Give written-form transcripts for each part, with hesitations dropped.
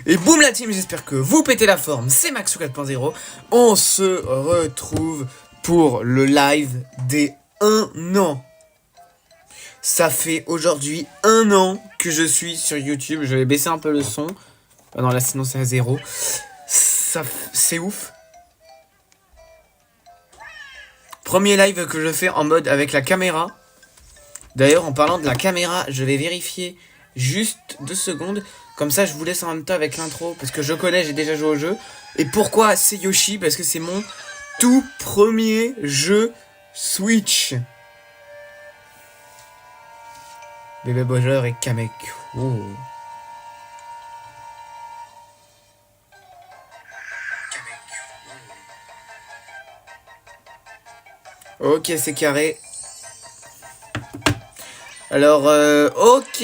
Et boum la team, j'espère que vous pétez la forme, c'est Maxou 4.0. On se retrouve pour le live des 1 an. Ça fait aujourd'hui 1 an que je suis sur YouTube. Je vais baisser un peu le son. Ah non, là sinon c'est à 0. C'est ouf. Premier live que je fais en mode avec la caméra. D'ailleurs, en parlant de la caméra, je vais vérifier juste 2 secondes. Comme ça, je vous laisse en même temps avec l'intro. Parce que je connais, j'ai déjà joué au jeu. Et pourquoi c'est Yoshi? Parce que c'est mon tout premier jeu Switch. Bébé Bowser et Kamek. Oh. Ok, c'est carré. Alors, ok.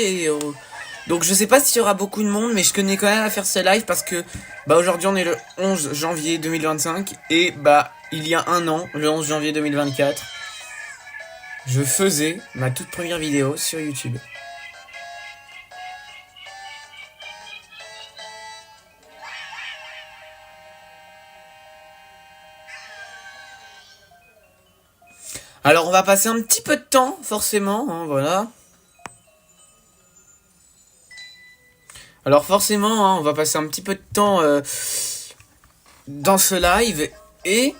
Donc je sais pas s'il y aura beaucoup de monde, mais je connais quand même à faire ce live parce que bah aujourd'hui on est le 11 janvier 2025 et bah il y a 1 an, le 11 janvier 2024, je faisais ma toute première vidéo sur YouTube. Alors on va passer un petit peu de temps forcément, hein, voilà. Alors forcément, hein, on va passer un petit peu de temps dans ce live et...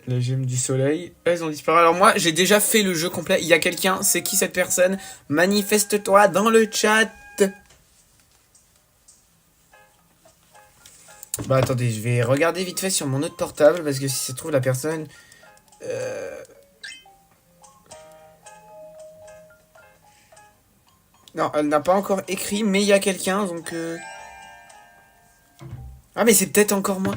Les gemmes du soleil, elles ont disparu. Alors moi, j'ai déjà fait le jeu complet. Il y a quelqu'un, c'est qui cette personne? Manifeste-toi dans le chat. Bah attendez, je vais regarder vite fait sur mon autre portable parce que si ça se trouve la personne... Non, elle n'a pas encore écrit, mais il y a quelqu'un, donc... Ah mais c'est peut-être encore moi.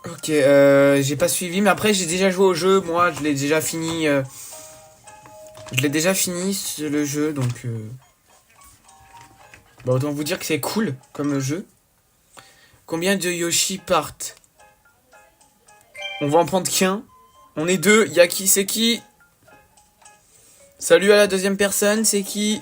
Ok, j'ai pas suivi, mais après j'ai déjà joué au jeu, moi je l'ai déjà fini... Je l'ai déjà fini, le jeu, donc... Bah autant vous dire que c'est cool, comme jeu. Combien de Yoshi partent? On va en prendre qu'un. On est 2, y'a qui? C'est qui? Salut à la deuxième personne, c'est qui?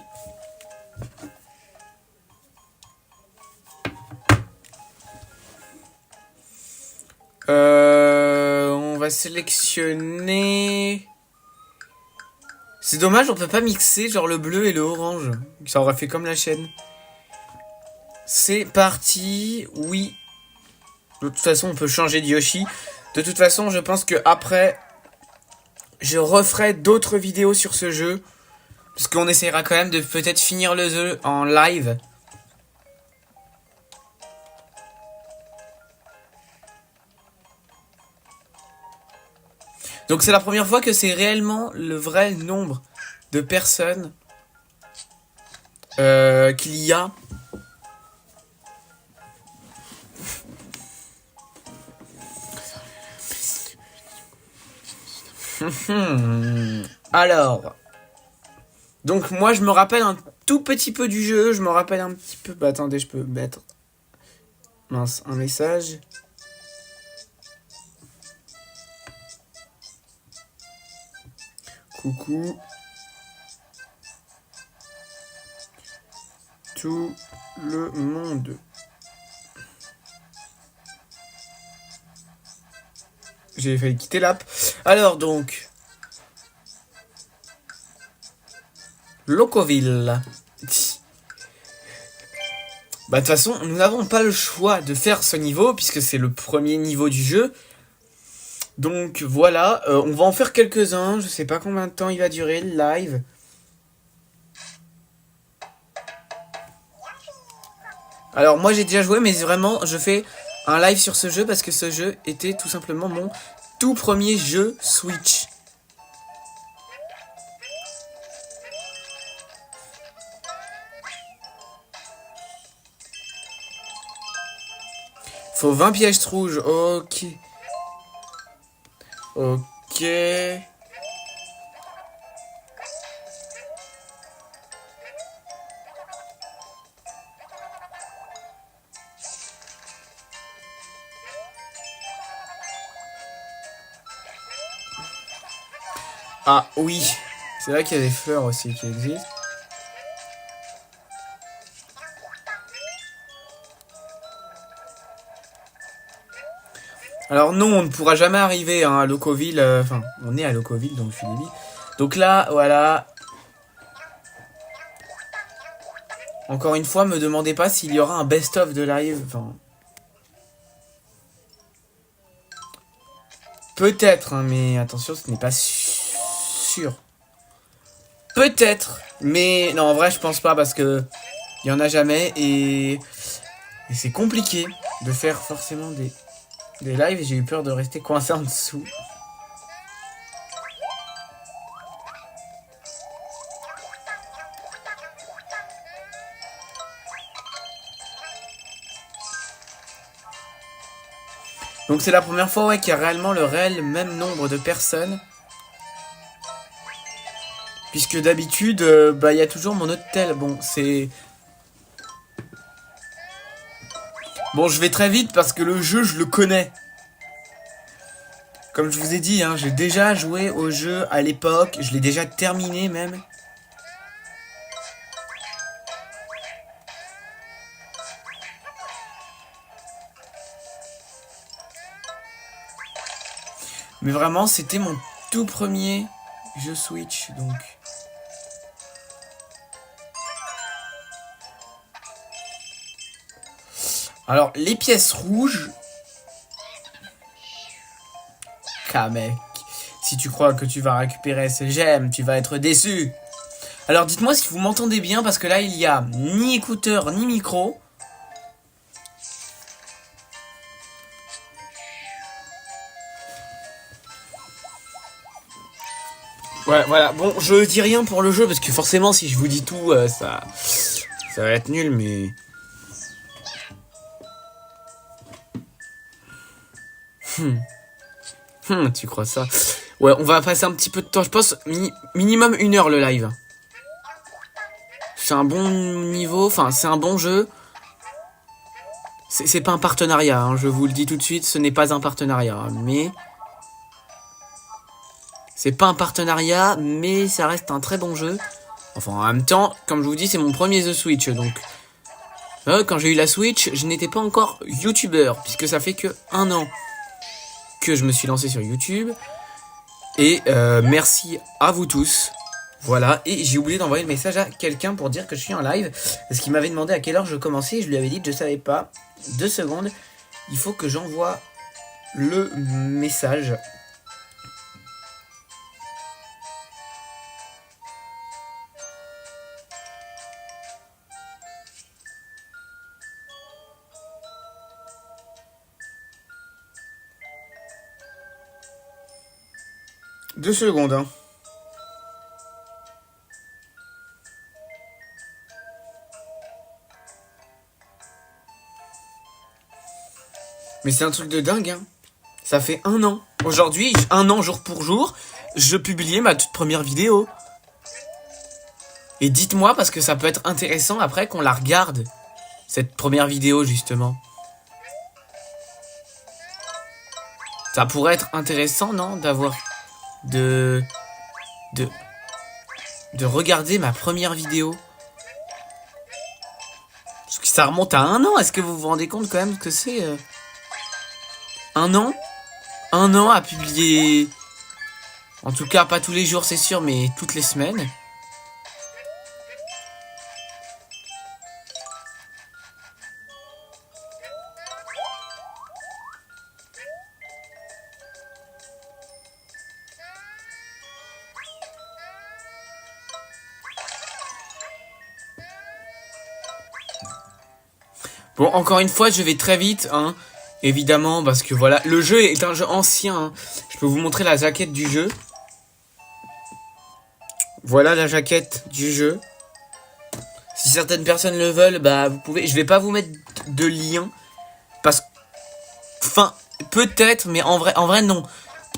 On va sélectionner... C'est dommage, on peut pas mixer genre le bleu et le orange. Ça aurait fait comme la chaîne. C'est parti, oui. De toute façon, on peut changer de Yoshi. De toute façon, je pense que après, je referai d'autres vidéos sur ce jeu. Parce qu'on essaiera quand même de peut-être finir le jeu en live. Donc c'est la première fois que c'est réellement le vrai nombre de personnes qu'il y a. Alors, donc moi je me rappelle un tout petit peu du jeu, je me rappelle un petit peu... Bah attendez, je peux mettre... Mince, un message. Coucou. Tout le monde. J'ai failli quitter l'app. Alors donc... Locoville. Bah de toute façon, nous n'avons pas le choix de faire ce niveau, puisque c'est le premier niveau du jeu. Donc voilà, on va en faire quelques-uns. Je sais pas combien de temps il va durer le live. Alors moi j'ai déjà joué, mais vraiment je fais un live sur ce jeu parce que ce jeu était tout simplement mon tout premier jeu Switch. Faut 20 pièges rouges, ok. Ok. Ah oui, c'est vrai qu'il y a des fleurs aussi qui existent. Alors non, on ne pourra jamais arriver hein, à Locoville. Enfin, on est à Locoville, donc je suis débile. Donc là, voilà. Encore une fois, me demandez pas s'il y aura un best-of de live. Enfin, peut-être, hein, mais attention, ce n'est pas sûr. Peut-être, mais non, en vrai, je pense pas parce que il y en a jamais et c'est compliqué de faire forcément des lives et j'ai eu peur de rester coincé en dessous. Donc c'est la première fois ouais, qu'il y a réellement le réel même nombre de personnes. Puisque d'habitude, bah il y a toujours mon hôtel. Bon, c'est... Bon, je vais très vite parce que le jeu, je le connais. Comme je vous ai dit, hein, j'ai déjà joué au jeu à l'époque. Je l'ai déjà terminé même. Mais vraiment, c'était mon tout premier jeu Switch, donc... Alors, les pièces rouges... Mec, si tu crois que tu vas récupérer ces gemmes, tu vas être déçu. Alors, dites-moi si vous m'entendez bien, parce que là, il y a ni écouteur, ni micro. Ouais, voilà. Bon, je dis rien pour le jeu, parce que forcément, si je vous dis tout, ça va être nul, mais... Tu crois ça? Ouais, on va passer un petit peu de temps. Je pense minimum 1 heure le live. C'est un bon niveau, enfin, c'est un bon jeu. C'est pas un partenariat, hein, je vous le dis tout de suite, ce n'est pas un partenariat, mais... C'est pas un partenariat, mais ça reste un très bon jeu. Enfin, en même temps, comme je vous dis, c'est mon premier The Switch, donc... quand j'ai eu la Switch, je n'étais pas encore youtubeur, puisque ça fait que 1 an que je me suis lancé sur YouTube. Et merci à vous tous. Voilà, et j'ai oublié d'envoyer le message à quelqu'un pour dire que je suis en live. Parce qu'il m'avait demandé à quelle heure je commençais, et je lui avais dit que je savais pas. 2 secondes, il faut que j'envoie le message. Deux secondes, hein. Mais c'est un truc de dingue, hein. Ça fait 1 an. Aujourd'hui, 1 an jour pour jour, je publiais ma toute première vidéo. Et dites-moi, parce que ça peut être intéressant après qu'on la regarde. Cette première vidéo, justement. Ça pourrait être intéressant, non? D'avoir... De regarder ma première vidéo. Parce que ça remonte à 1 an. Est-ce que vous vous rendez compte quand même que c'est... 1 an? 1 an à publier... En tout cas, pas tous les jours, c'est sûr, mais toutes les semaines. Bon, encore une fois, je vais très vite, hein. Évidemment, parce que voilà, le jeu est un jeu ancien, hein. Je peux vous montrer la jaquette du jeu. Voilà la jaquette du jeu. Si certaines personnes le veulent, bah vous pouvez. Je vais pas vous mettre de lien. Parce que... Enfin, peut-être, mais en vrai non.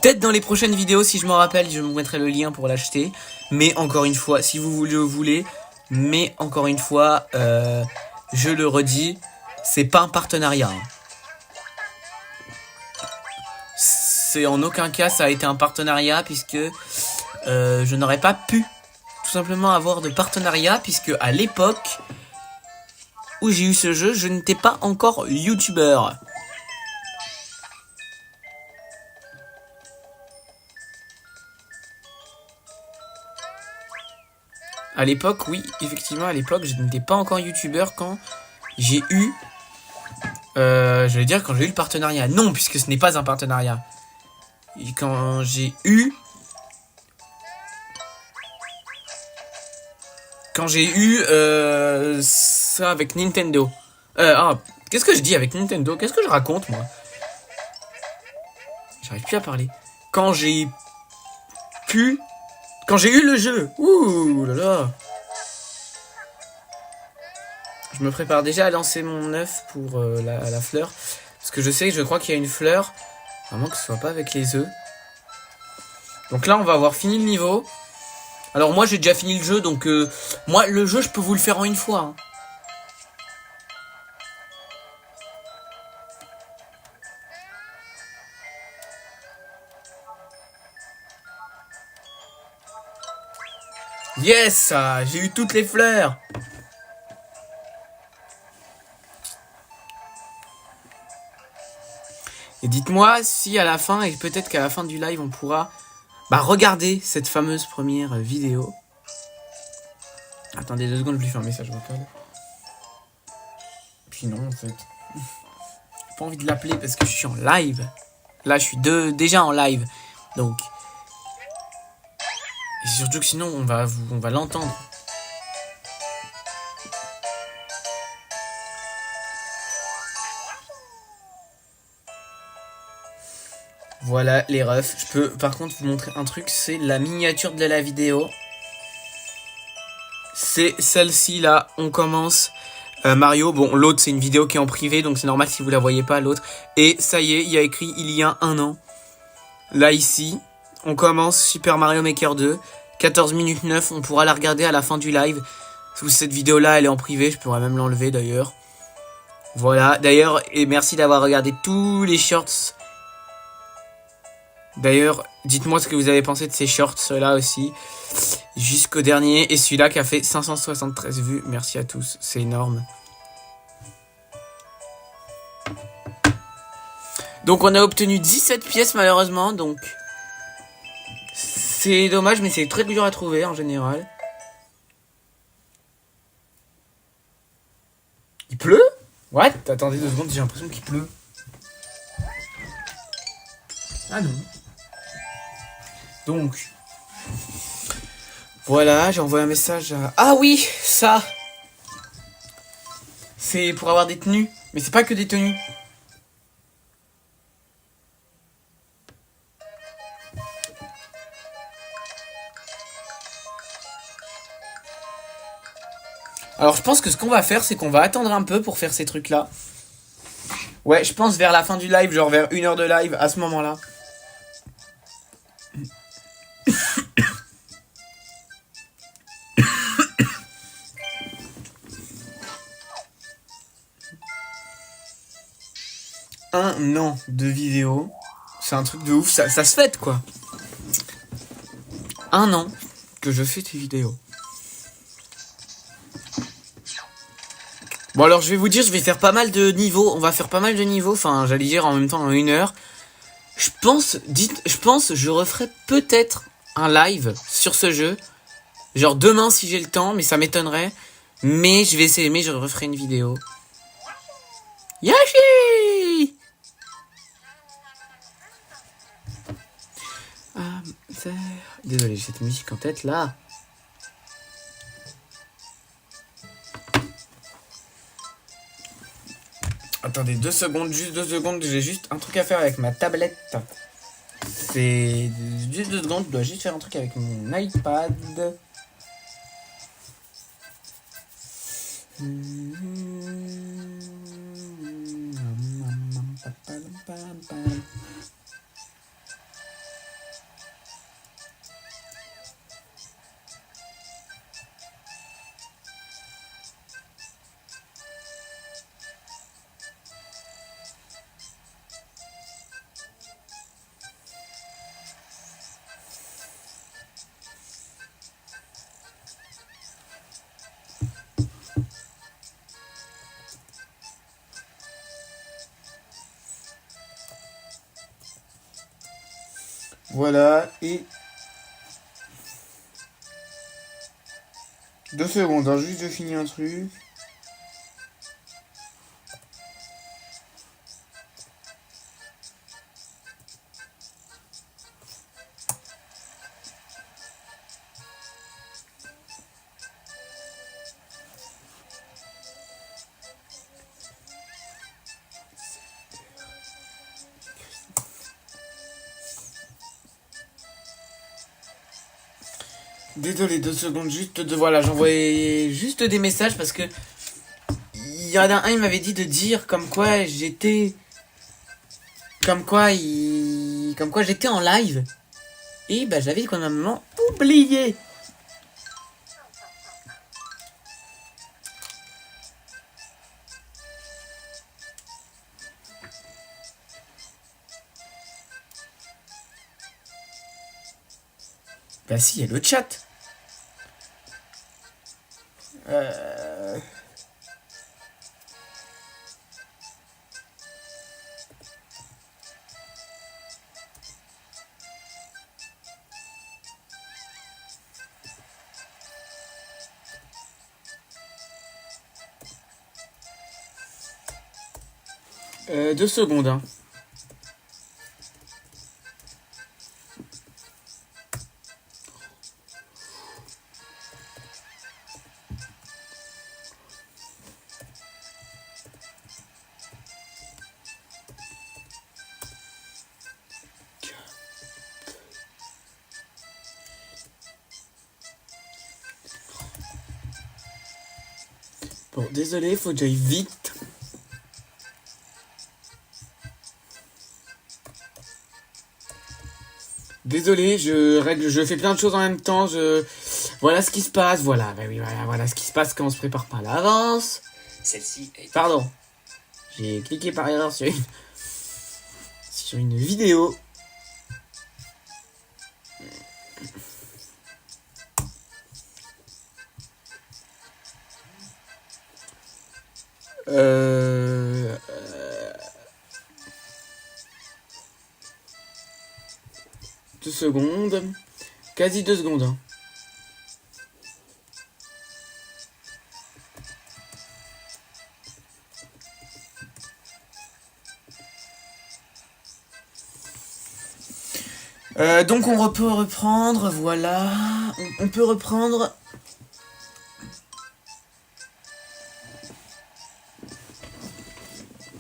Peut-être dans les prochaines vidéos, si je m'en rappelle, je vous mettrai le lien pour l'acheter. Mais encore une fois, si vous le voulez. Mais encore une fois, je le redis, c'est pas un partenariat. Hein. C'est en aucun cas ça a été un partenariat puisque je n'aurais pas pu tout simplement avoir de partenariat, puisque à l'époque où j'ai eu ce jeu, je n'étais pas encore youtubeur. À l'époque, oui, effectivement, à l'époque, je n'étais pas encore youtubeur quand j'ai eu... je vais dire quand j'ai eu le partenariat. Non, puisque ce n'est pas un partenariat. Et quand j'ai eu... ça avec Nintendo. Qu'est-ce que je dis avec Nintendo? Qu'est-ce que je raconte, moi? J'arrive plus à parler. Quand j'ai eu le jeu. Ouh là là. Je me prépare déjà à lancer mon œuf pour la fleur. Parce que je crois qu'il y a une fleur. Vraiment que ce soit pas avec les œufs. Donc là, on va avoir fini le niveau. Alors moi, j'ai déjà fini le jeu. Donc moi, le jeu, je peux vous le faire en une fois. Hein. Yes, j'ai eu toutes les fleurs. Et dites-moi si à la fin, et peut-être qu'à la fin du live, on pourra regarder cette fameuse première vidéo. Attendez 2 secondes, je lui fais un message vocal. Puis non, en fait. J'ai pas envie de l'appeler parce que je suis en live. Là, je suis déjà en live. Donc. Et surtout que sinon, on va l'entendre. Voilà les refs. Je peux par contre vous montrer un truc, c'est la miniature de la vidéo. C'est celle-ci là, on commence Mario. Bon, l'autre c'est une vidéo qui est en privé, donc c'est normal si vous la voyez pas l'autre. Et ça y est, il y a écrit il y a 1 an. Là ici, on commence Super Mario Maker 2. 14 minutes 9, on pourra la regarder à la fin du live. Cette vidéo là, elle est en privé, je pourrais même l'enlever d'ailleurs. Voilà, d'ailleurs, et merci d'avoir regardé tous les shorts. D'ailleurs, dites-moi ce que vous avez pensé de ces shorts là aussi. Jusqu'au dernier. Et celui-là qui a fait 573 vues. Merci à tous. C'est énorme. Donc on a obtenu 17 pièces malheureusement. Donc c'est dommage, mais c'est très dur à trouver en général. Il pleut? What? Attendez 2 secondes, j'ai l'impression qu'il pleut. Ah non. Donc, voilà, j'ai envoyé un message à... Ah oui, ça. C'est pour avoir des tenues. Mais c'est pas que des tenues. Alors je pense que ce qu'on va faire, c'est qu'on va attendre un peu pour faire ces trucs-là. Ouais, je pense vers la fin du live, genre vers 1 heure de live, à ce moment-là. Un an de vidéo. C'est un truc de ouf, ça se fête quoi. 1 an que je fais tes vidéos. Bon alors je vais vous dire, je vais faire pas mal de niveaux. On va faire pas mal de niveaux, enfin j'allais dire en même temps en 1 heure. Je pense, je referai peut-être un live sur ce jeu. Genre demain si j'ai le temps, mais ça m'étonnerait. Mais je vais essayer, mais je referai une vidéo. Yoshi! Désolé, j'ai cette musique en tête là. Attendez 2 secondes, juste 2 secondes, j'ai juste un truc à faire avec ma tablette. C'est juste 2 secondes, je dois juste faire un truc avec mon iPad. Voilà, et... 2 secondes, hein, juste de finir un truc. Désolé, 2 secondes, juste de... Voilà, j'envoyais juste des messages parce que... Il y en a un, il m'avait dit de dire comme quoi j'étais... Comme quoi j'étais en live. Et bah j'avais complètement oublié. Bah si, il y a le chat. Euh... 2 secondes, hein. Bon, désolé, faut que j'aille vite. Désolé, je fais plein de choses en même temps. Voilà ce qui se passe. Voilà, bah oui, voilà ce qui se passe quand on se prépare pas à l'avance. Celle-ci est... Pardon. J'ai cliqué par erreur sur une vidéo. Euh... 2 secondes. Quasi 2 secondes. Hein. Donc on peut reprendre, voilà. On peut reprendre.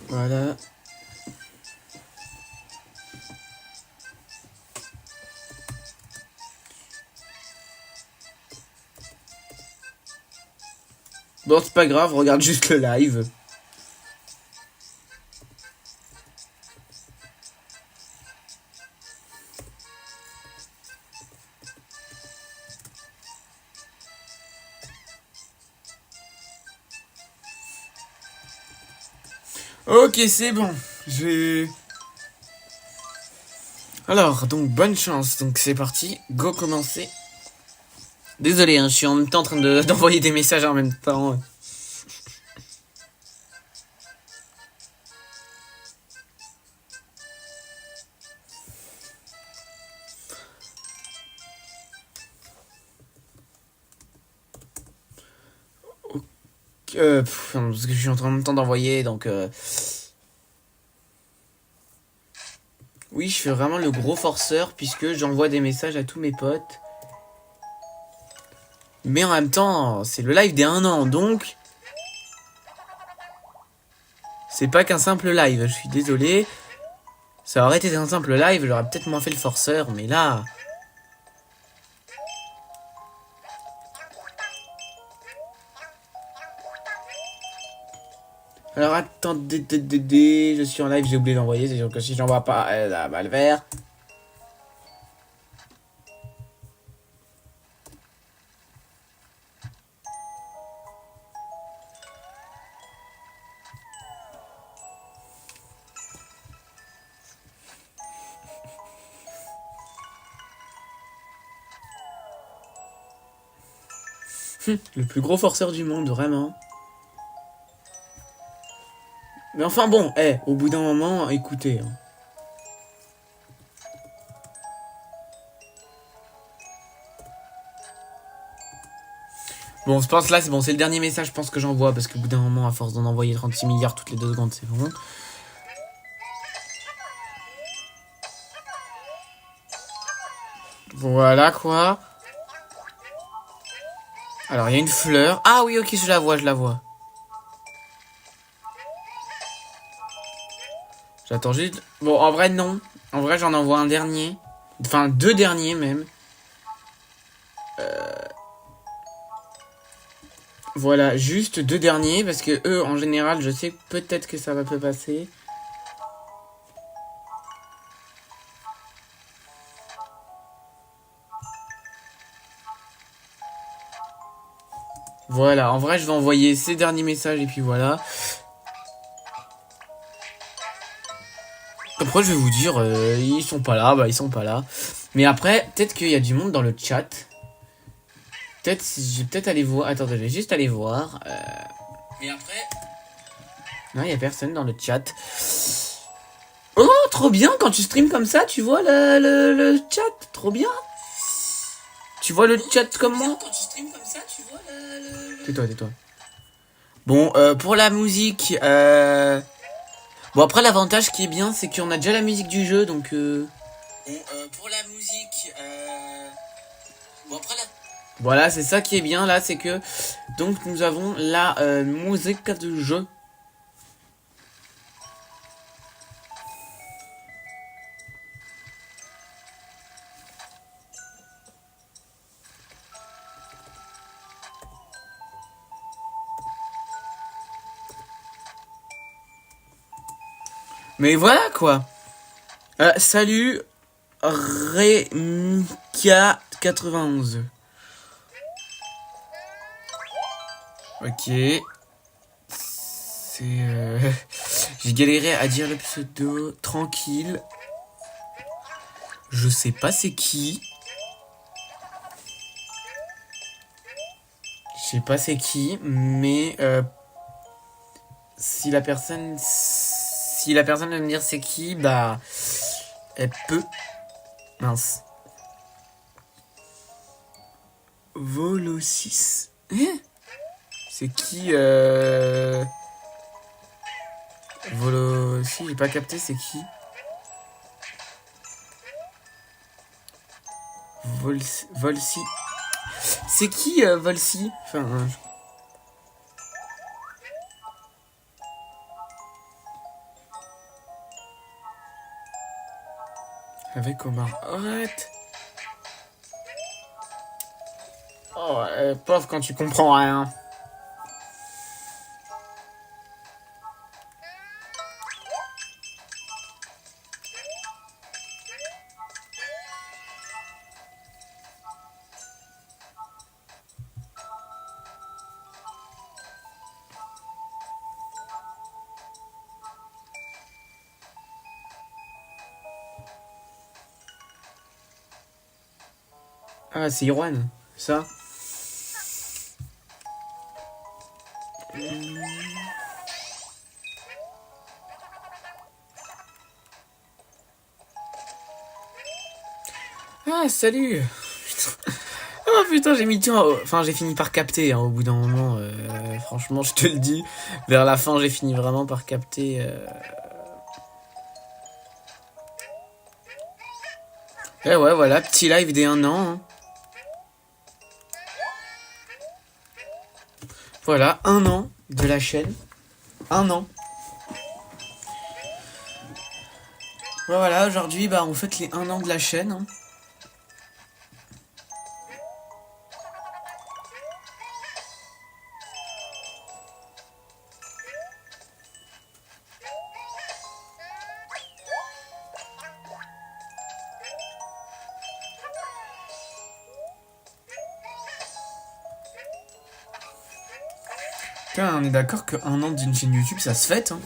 Voilà. Bon, c'est pas grave, regarde juste le live. Ok, c'est bon. Alors, donc, bonne chance. Donc, c'est parti. Go commencer. Désolé, hein, je suis en même temps en train d'envoyer des messages en même temps. Parce que je suis en train en même temps d'envoyer, donc... Oui, je fais vraiment le gros forceur, puisque j'envoie des messages à tous mes potes. Mais en même temps, c'est le live des 1 an, donc... C'est pas qu'un simple live, je suis désolé. Ça aurait été un simple live, j'aurais peut-être moins fait le forceur, mais là... Alors attendez, je suis en live, j'ai oublié d'envoyer, c'est sûr que si j'envoie pas, elle va le faire. Le plus gros forceur du monde, vraiment. Mais enfin bon, au bout d'un moment, écoutez. Hein. Bon, je pense là, c'est bon, c'est le dernier message, je pense que j'envoie, parce qu'au bout d'un moment, à force d'en envoyer 36 milliards toutes les 2 secondes, c'est bon. Voilà, quoi. Alors, il y a une fleur. Ah oui, ok, je la vois, je la vois. J'attends juste... Bon, en vrai, non. En vrai, j'en envoie un dernier. Enfin, 2 derniers, même. Voilà, juste 2 derniers, parce que eux, en général, je sais peut-être que ça va peu passer. Voilà, en vrai, je vais envoyer ces derniers messages, et puis voilà. Après, je vais vous dire, ils sont pas là, bah ils sont pas là. Mais après, peut-être qu'il y a du monde dans le chat. Peut-être, je vais peut-être aller voir. Attends, je vais juste aller voir. Mais après... Non, il y a personne dans le chat. Oh, trop bien, quand tu streams comme ça, tu vois le chat. Trop bien. Tu vois le chat comme moi. Quand tu streams comme ça, tu vois Tais-toi, tais-toi. Bon, pour la musique... Bon, après, l'avantage qui est bien, c'est qu'on a déjà la musique du jeu, donc... Bon, pour la musique... Bon, après, Voilà, c'est ça qui est bien, là, c'est que... Donc, nous avons la musique du jeu. Mais voilà, quoi. Salut, Remka91. Ok. C'est... J'ai galéré à dire le pseudo. Tranquille. Je sais pas c'est qui. Je sais pas c'est qui, mais... Si la personne veut me dire c'est qui, bah... Elle peut... Mince. Volo 6. C'est qui Volo... Si, j'ai pas capté, c'est qui Volsi. C'est qui Volsi? Enfin... Avec Omar. Arrête. Oh, pauvre quand tu comprends rien. Ah, c'est Irwan, ça. Ah, salut. Oh putain, j'ai mis temps. Enfin, j'ai fini par capter au bout d'un moment. Franchement, je te le dis. Vers la fin, j'ai fini vraiment par capter. Et ouais, voilà, petit live des 1 an. Hein. Voilà, 1 an de la chaîne. 1 an. Voilà, aujourd'hui, bah, on fête les 1 an de la chaîne. Hein. Putain, on est d'accord que 1 an d'une chaîne YouTube, ça se fête. Hein.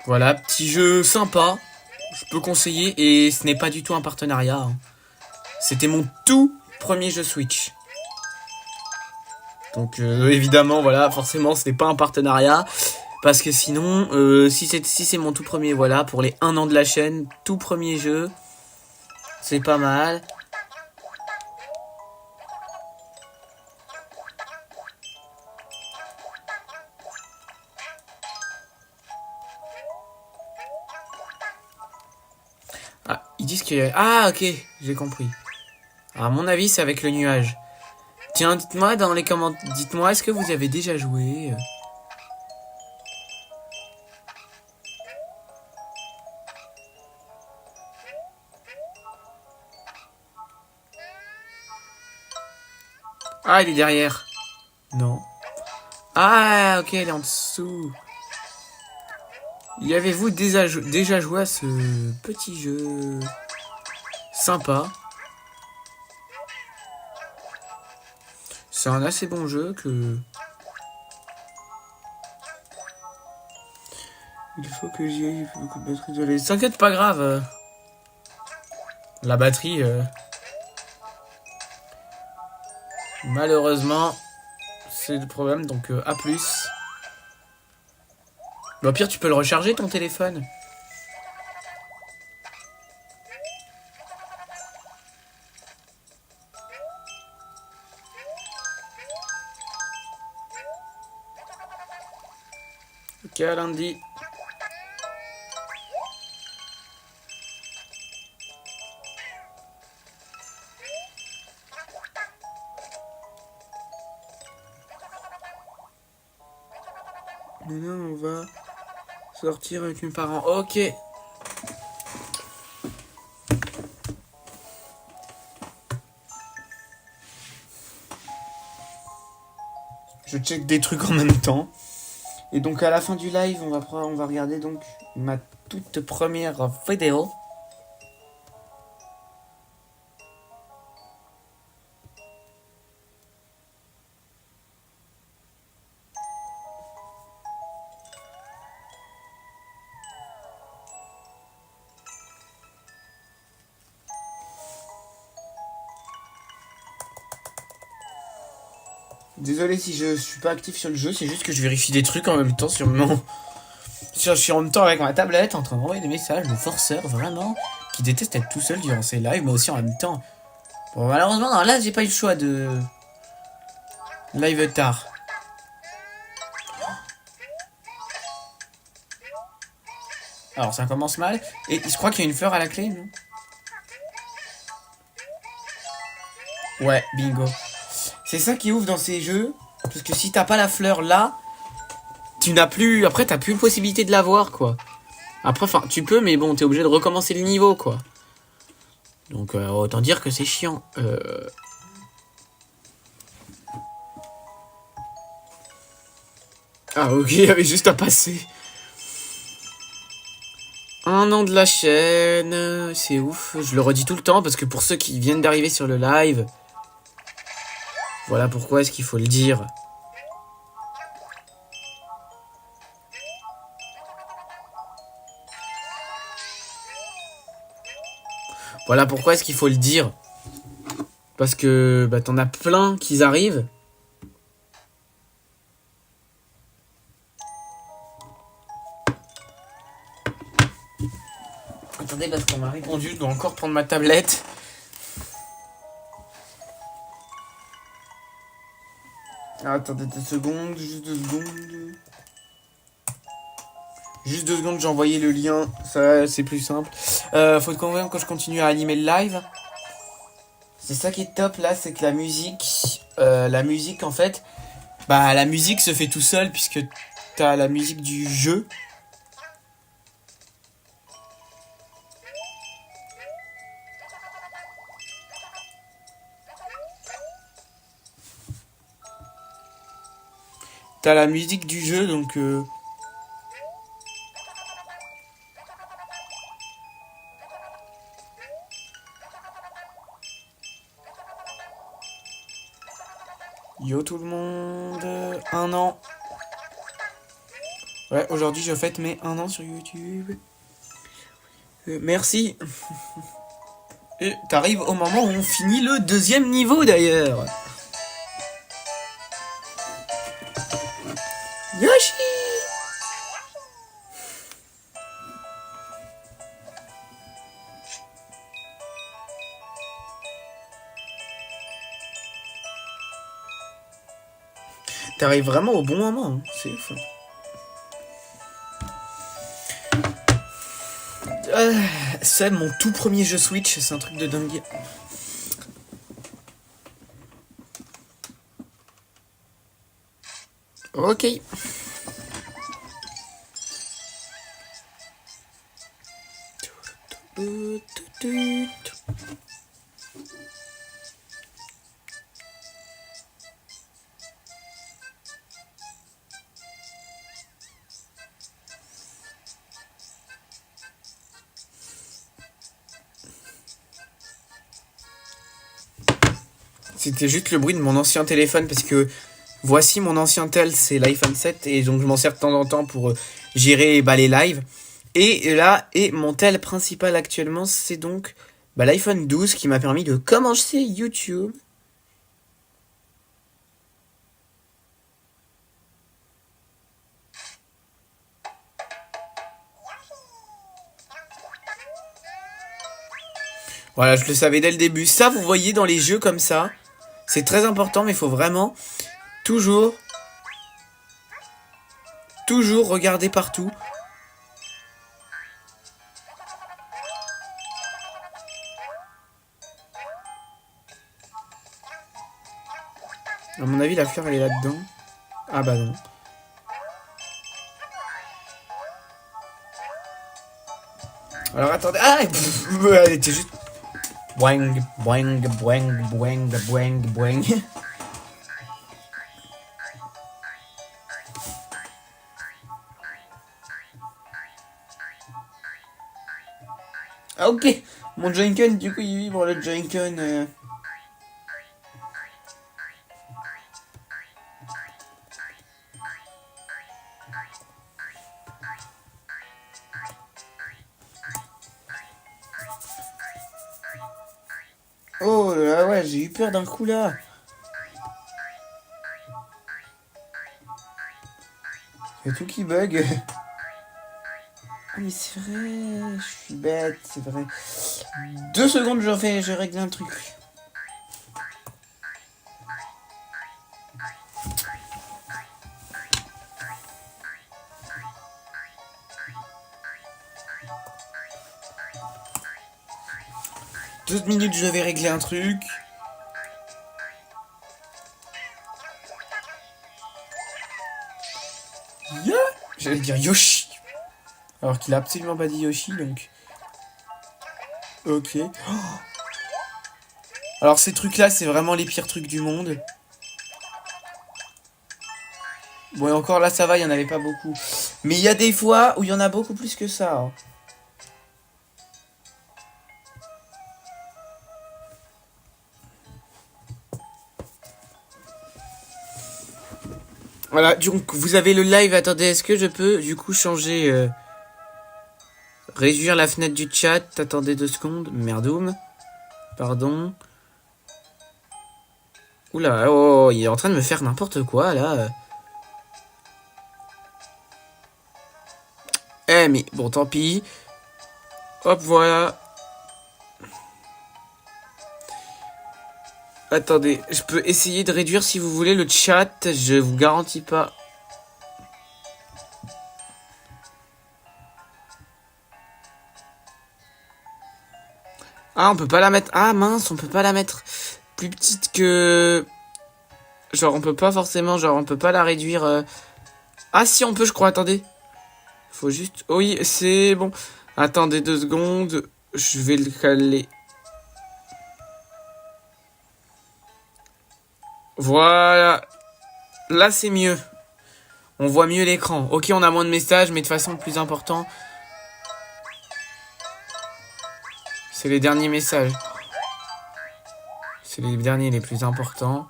Voilà, petit jeu sympa. Je peux conseiller. Et ce n'est pas du tout un partenariat. Hein. C'était mon tout premier jeu Switch. Donc évidemment, voilà, forcément, ce n'est pas un partenariat. Parce que sinon, si c'est mon tout premier, voilà, pour les 1 an de la chaîne, tout premier jeu, C'est pas mal. Ah, ils disent qu'il y a... Ah, ok, j'ai compris. À mon avis, c'est avec le nuage. Tiens, dites-moi dans les commentaires... Dites-moi, est-ce que vous avez déjà joué Ah, il est derrière. Non. Ah, ok, elle est en dessous. Y avez-vous déjà joué à ce petit jeu sympa? C'est un assez bon jeu que... Il faut que j'y aille, il faut beaucoup de batterie de lait. T'inquiète, pas grave. La batterie... Malheureusement, c'est le problème, donc à plus. Bah, au pire, tu peux le recharger, ton téléphone. Ok, à lundi. Maintenant, on va sortir avec mes parents. Ok. Je check des trucs en même temps. Et donc à la fin du live, on va regarder donc ma toute première vidéo. Désolé si je suis pas actif sur le jeu, c'est juste que je vérifie des trucs en même temps sur mon... Je suis en même temps avec ma tablette en train d'envoyer des messages, le forceur vraiment, qui déteste être tout seul durant ses lives, mais aussi en même temps. Bon, malheureusement, non, là j'ai pas eu le choix de... Live tard. Alors ça commence mal, et je crois qu'il y a une fleur à la clé, non? Ouais, bingo. C'est ça qui ouvre dans ces jeux, parce que si t'as pas la fleur là, tu n'as plus... Après, t'as plus la possibilité de l'avoir, quoi. Après, enfin, tu peux, mais bon, t'es obligé de recommencer le niveau, quoi. Donc, autant dire que c'est chiant. Ah, ok, il y avait juste à passer. Un an de la chaîne, c'est ouf. Je le redis tout le temps, parce que pour ceux qui viennent d'arriver sur le live... Voilà pourquoi est-ce qu'il faut le dire. Voilà pourquoi est-ce qu'il faut le dire. Parce que bah, t'en as plein qui arrivent. Attendez, parce qu'on m'a répondu, je dois encore prendre ma tablette. Ah, attendez 2 secondes, juste 2 secondes. Juste 2 secondes, j'ai envoyé le lien, ça c'est plus simple. Faut quand même que je continue à animer le live. C'est ça qui est top là, c'est que la musique en fait, bah la musique se fait tout seul puisque t'as la musique du jeu. T'as la musique du jeu donc... Yo tout le monde, 1 an. Ouais, aujourd'hui je fête mes 1 an sur YouTube. Merci. Et t'arrives au moment où on finit le 2e niveau d'ailleurs. Yoshi! T'arrives vraiment au bon moment, hein. C'est ouf. C'est mon tout premier jeu Switch, c'est un truc de dingue. Ok. C'était juste le bruit de mon ancien téléphone parce que voici mon ancien tel, c'est l'iPhone 7 et donc je m'en sers de temps en temps pour gérer les lives. Et là, mon tel principal actuellement, c'est donc l'iPhone 12 qui m'a permis de commencer YouTube. Voilà, je le savais dès le début. Ça, vous voyez dans les jeux comme ça, c'est très important, mais il faut vraiment toujours regarder partout. À mon avis, la fleur, elle est là-dedans. Ah bah non. Alors attendez. Ah, elle était juste... Boing, boing, boing, boing, boing, boing. Ah ok. Mon Joy-Con, du coup, il vibre le Joy-Con. Oh là ouais, j'ai eu peur d'un coup là. Il y a tout qui bug. Ah mais c'est vrai, je suis bête, c'est vrai. 2 secondes, je règle un truc. Deux minutes, je vais régler un truc. Yeah. J'allais dire Yoshi. Alors qu'il a absolument pas dit Yoshi, donc... Ok. Oh. Alors ces trucs-là, c'est vraiment les pires trucs du monde. Bon, et encore là, ça va, il y en avait pas beaucoup. Mais il y a des fois où il y en a beaucoup plus que ça. Hein. Voilà, donc vous avez le live. Attendez, est-ce que je peux du coup changer... réduire la fenêtre du chat. Attendez 2 secondes. Merdoum. Pardon. Oula, oh, il est en train de me faire n'importe quoi là. Eh mais bon, tant pis. Hop, voilà. Attendez, je peux essayer de réduire si vous voulez le chat. Je vous garantis pas. Ah, on peut pas la mettre. Ah mince, on peut pas la mettre plus petite que... Genre, on peut pas forcément... Genre, on peut pas la réduire... Ah si, on peut, je crois, attendez. Faut juste... Oui, c'est bon. Attendez 2 secondes. Je vais le caler. Voilà. Là, c'est mieux. On voit mieux l'écran. Ok, on a moins de messages, mais de façon le plus important... C'est les derniers messages. C'est les derniers les plus importants.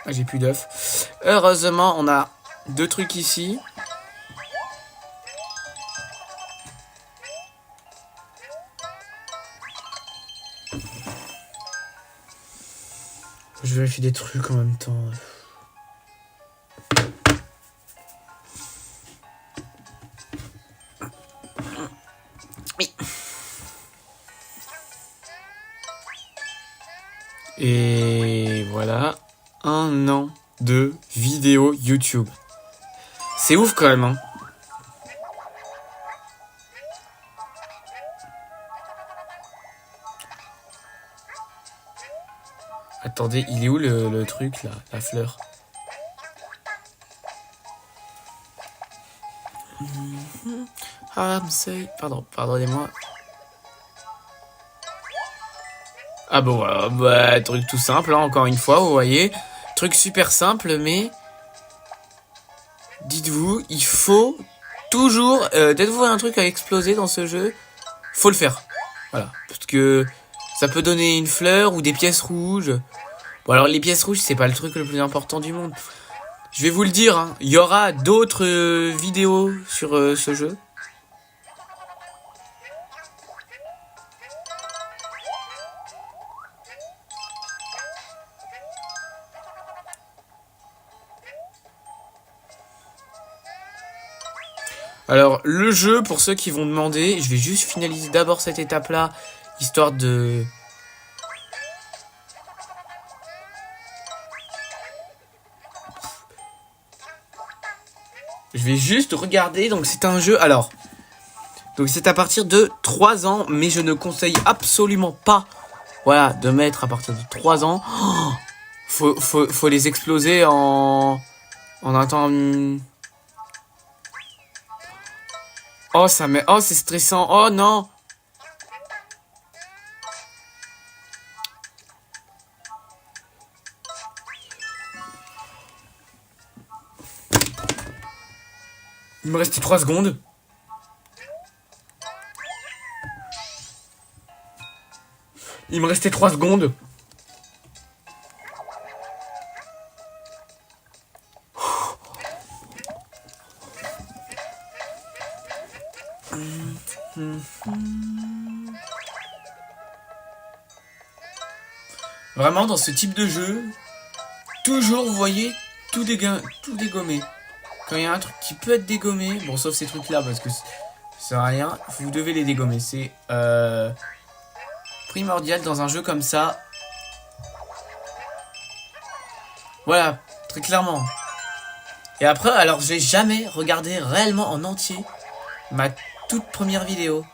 Ah, j'ai plus d'œufs. Heureusement, on a 2 trucs ici. Je vérifie des trucs en même temps. Et voilà, 1 an de vidéo YouTube. C'est ouf quand même, hein. Attendez, il est où le truc là, la fleur? Pardonnez-moi. Ah bon, voilà, bah, truc tout simple, hein, encore une fois, vous voyez. Truc super simple, mais... Dites-vous, il faut toujours... dès que vous voyez un truc à exploser dans ce jeu, faut le faire. Voilà, parce que ça peut donner une fleur ou des pièces rouges. Bon, alors les pièces rouges, c'est pas le truc le plus important du monde. Je vais vous le dire, hein, il y aura d'autres vidéos sur ce jeu. Alors, le jeu, pour ceux qui vont demander, je vais juste finaliser d'abord cette étape-là, histoire de... Je vais juste regarder, donc c'est un jeu, alors... Donc c'est à partir de 3 ans, mais je ne conseille absolument pas, voilà, de mettre à partir de 3 ans. Oh, faut les exploser en un temps... Oh, ça met... Oh, c'est stressant. Oh, non. Il me restait 3 secondes. Il me restait 3 secondes. Vraiment, dans ce type de jeu, toujours, vous voyez, tout dégommer. Quand il y a un truc qui peut être dégommé, bon, sauf ces trucs-là, parce que ça sert à rien, vous devez les dégommer. C'est primordial dans un jeu comme ça. Voilà, très clairement. Et après, alors, j'ai jamais regardé réellement en entier ma toute première vidéo.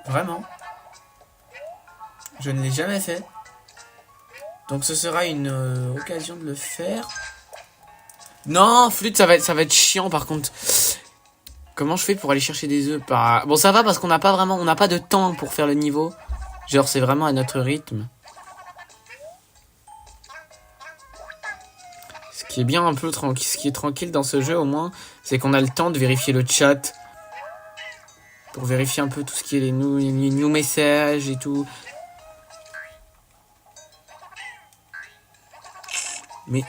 Vraiment. Je ne l'ai jamais fait. Donc ce sera une occasion de le faire. Non, flûte, ça va être chiant par contre. Comment je fais pour aller chercher des œufs? Bon, ça va parce qu'on n'a pas vraiment, on n'a pas de temps pour faire le niveau. Genre, c'est vraiment à notre rythme. Ce qui est bien un peu tranquille, ce qui est tranquille dans ce jeu au moins, c'est qu'on a le temps de vérifier le chat. Pour vérifier un peu tout ce qui est les new messages et tout. Mais...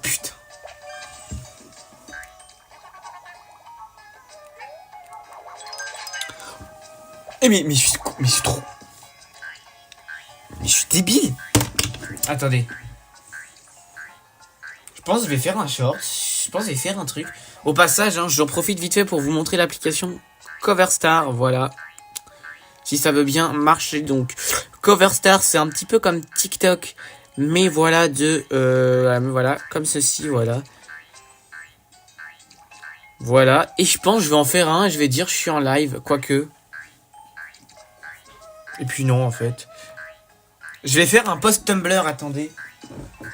Putain. Eh mais je suis trop... Mais je suis débile. Attendez. Je pense que je vais faire un short. Je pense que je vais faire un truc. Au passage, hein, j'en profite vite fait pour vous montrer l'application Coverstar. Voilà. Si ça veut bien marcher. Donc, Coverstar, c'est un petit peu comme TikTok. Mais voilà, voilà, comme ceci, voilà. Voilà. Et je pense que je vais en faire un. Je vais dire je suis en live. Quoique. Et puis non, en fait. Je vais faire un post Tumblr, attendez.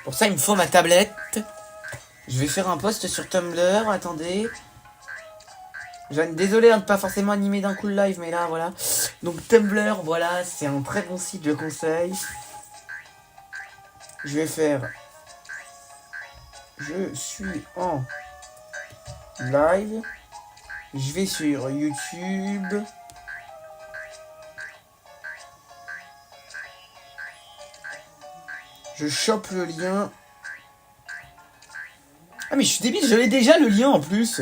Pour ça, il me faut ma tablette. Je vais faire un post sur Tumblr, attendez. Désolé de ne pas forcément animer d'un coup le live, mais là, voilà. Donc Tumblr, voilà, c'est un très bon site, je conseille. Je vais faire... Je suis en live. Je vais sur YouTube. Je chope le lien. Ah mais je suis débile, j'avais déjà le lien en plus.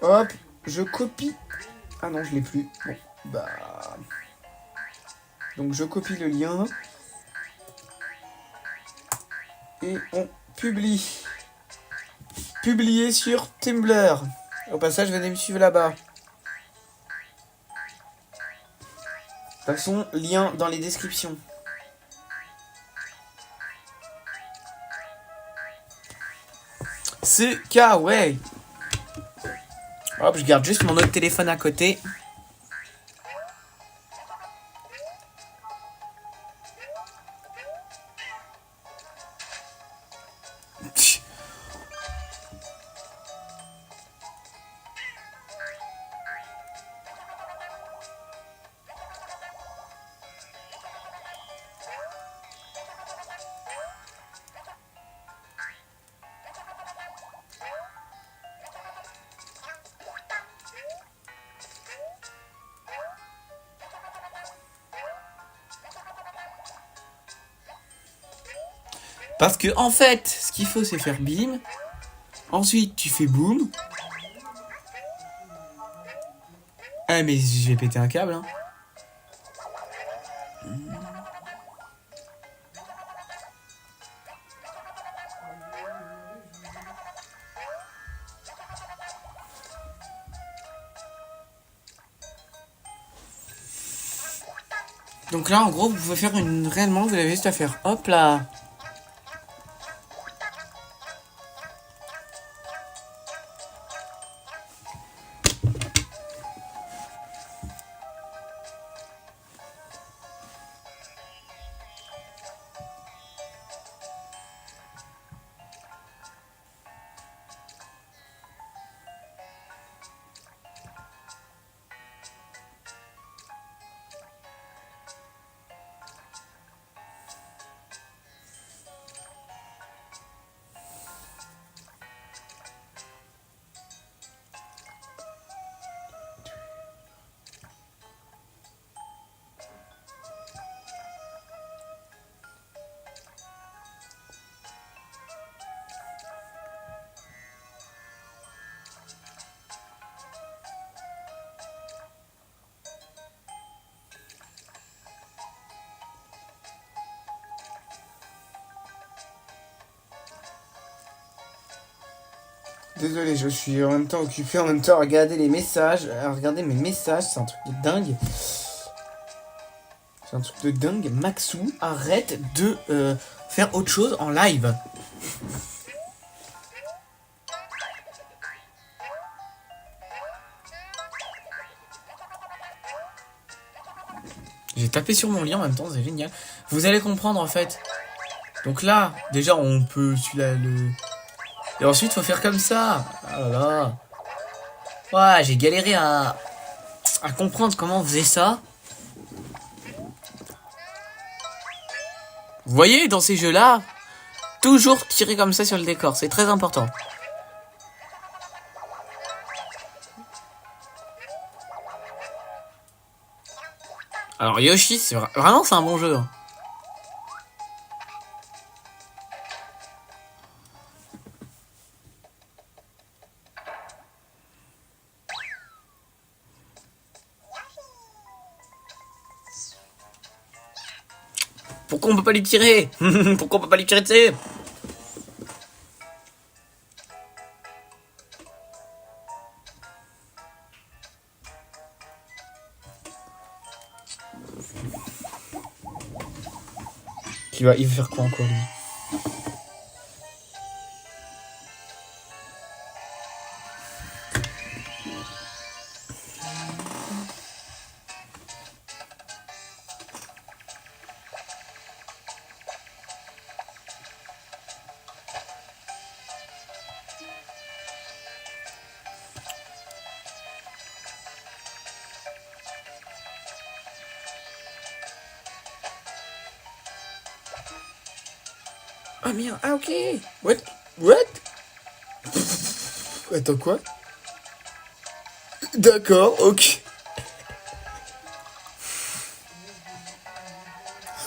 Hop, je copie. Ah non, je l'ai plus. Bon, bah... Donc je copie le lien. Et on Publié sur Tumblr. Au passage, venez me suivre là-bas. De toute façon, lien dans les descriptions. C'est ouais. Hop, je garde juste mon autre téléphone à côté. Parce que en fait, ce qu'il faut c'est faire bim. Ensuite, tu fais boum. Ah mais je vais péter un câble hein. Donc là en gros vous pouvez faire réellement vous avez juste à faire hop là. Désolé, je suis en même temps occupé, en même temps à regarder les messages, à regarder mes messages, c'est un truc de dingue. C'est un truc de dingue. Maxou, arrête de faire autre chose en live. J'ai tapé sur mon lien en même temps, c'est génial. Vous allez comprendre en fait. Donc là, déjà on peut celui-là le... Et ensuite faut faire comme ça. Ah là là. Ouais, j'ai galéré à comprendre comment on faisait ça. Vous voyez, dans ces jeux-là, toujours tirer comme ça sur le décor, c'est très important. Alors Yoshi, c'est vraiment c'est un bon jeu. Hein. Pourquoi on peut pas lui tirer? Pourquoi on peut pas lui tirer dessus? Il va faire quoi encore lui? Ah merde, ah ok. What? Attends quoi? D'accord, ok.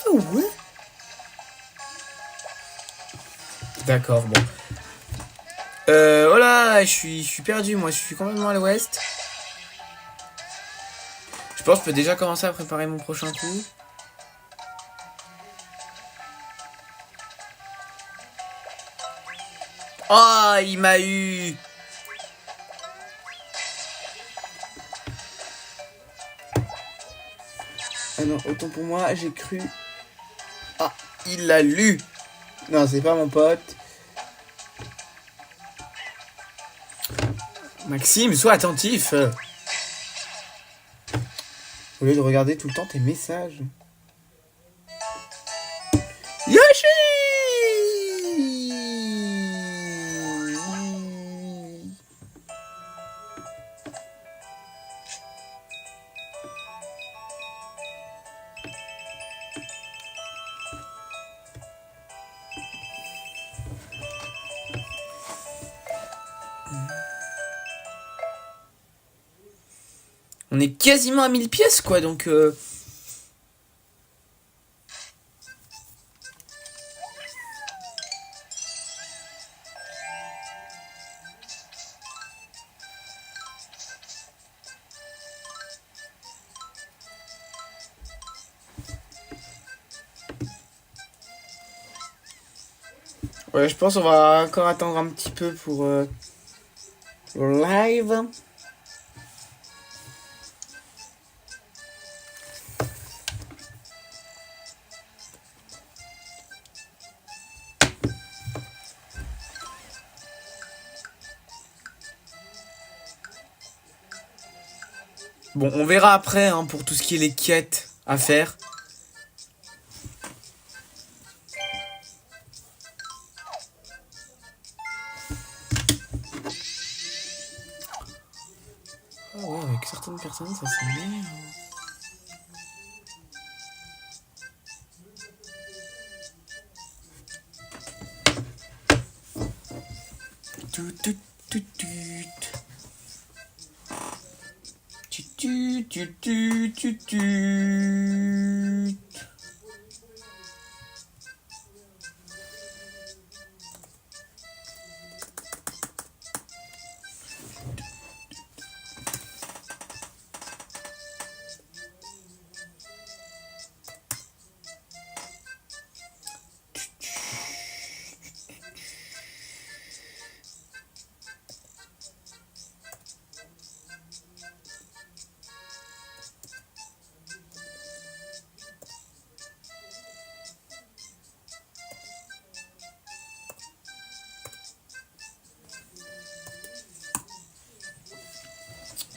Ah ouais? D'accord, bon. Voilà, je suis perdu, moi, je suis complètement à l'ouest. Je pense que je peux déjà commencer à préparer mon prochain coup. Oh, il m'a eu. Ah non, autant pour moi, j'ai cru. Ah, il l'a lu. Non, c'est pas mon pote. Maxime, sois attentif. Au lieu de regarder tout le temps tes messages. Yoshi! On est quasiment à 1000 pièces, quoi, donc... Ouais, je pense qu'on va encore attendre un petit peu pour le live. Bon, on verra après hein, pour tout ce qui est les quêtes à faire. Ah ouais, avec certaines personnes, ça s'améliore. Tout, tout, tout, tout. Tu, tu, tu, tu, tu.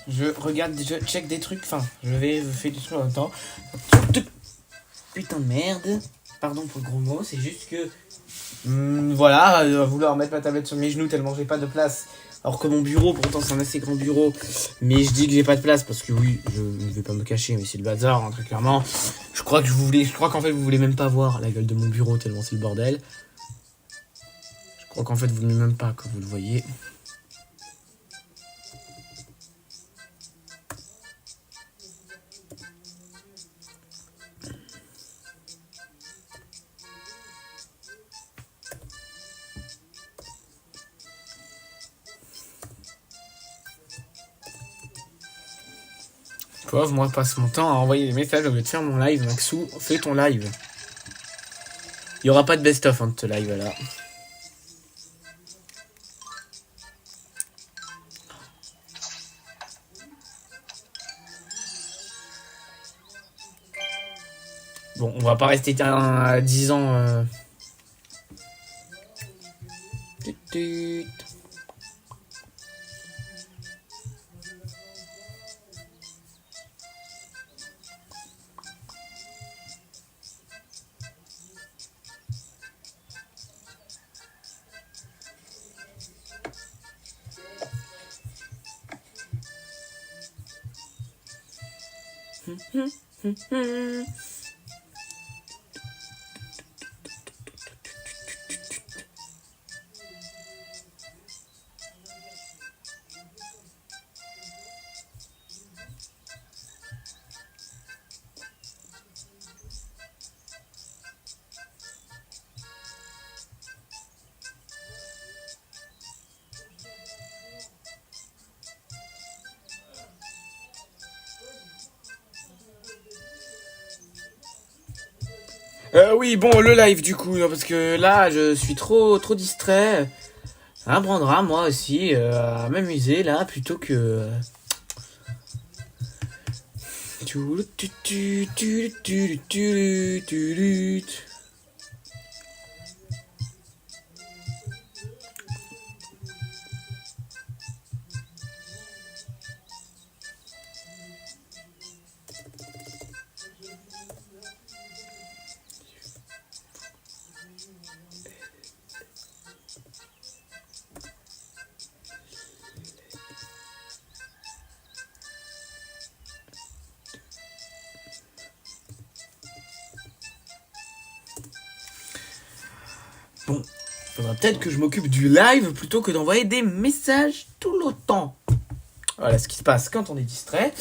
Je regarde, je check des trucs, enfin, je fais des trucs en même temps. Putain de merde. Pardon pour le gros mot, c'est juste que... voilà, vouloir mettre ma tablette sur mes genoux tellement j'ai pas de place. Alors que mon bureau, pourtant c'est un assez grand bureau, mais je dis que j'ai pas de place parce que oui, je ne vais pas me cacher, mais c'est le bazar, hein, très clairement. Je crois qu'en fait vous voulez même pas voir la gueule de mon bureau tellement c'est le bordel. Je crois qu'en fait vous voulez même pas que vous le voyez. Moi, je passe mon temps à envoyer des messages au lieu de faire mon live. Maxou, fais ton live. Il n'y aura pas de best-of hein, de ce live-là. Bon, on va pas rester à 10 ans. Oui, bon, le live du coup, parce que là, je suis trop distrait. apprendra moi aussi à m'amuser là plutôt que... Bon, faudra peut-être que je m'occupe du live plutôt que d'envoyer des messages tout le temps. Voilà ce qui se passe quand on est distrait.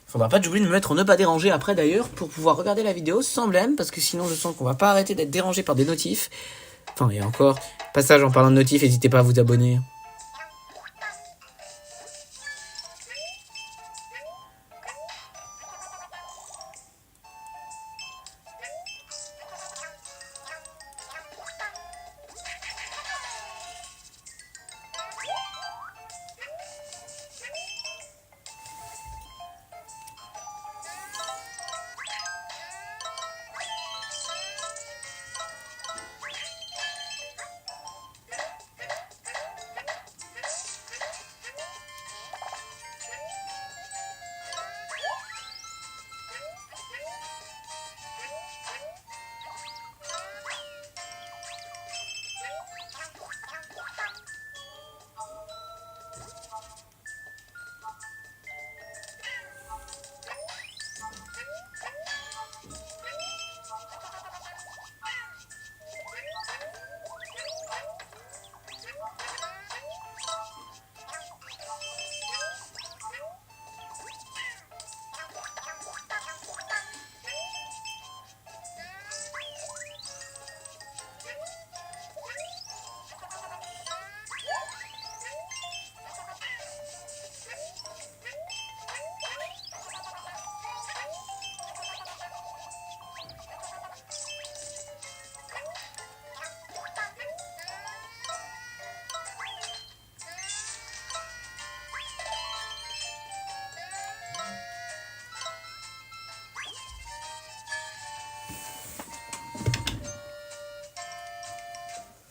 Faudra pas que j'oublie de me mettre en ne pas déranger après d'ailleurs pour pouvoir regarder la vidéo sans blême parce que sinon je sens qu'on va pas arrêter d'être dérangé par des notifs. Enfin, et encore, passage en parlant de notifs, n'hésitez pas à vous abonner.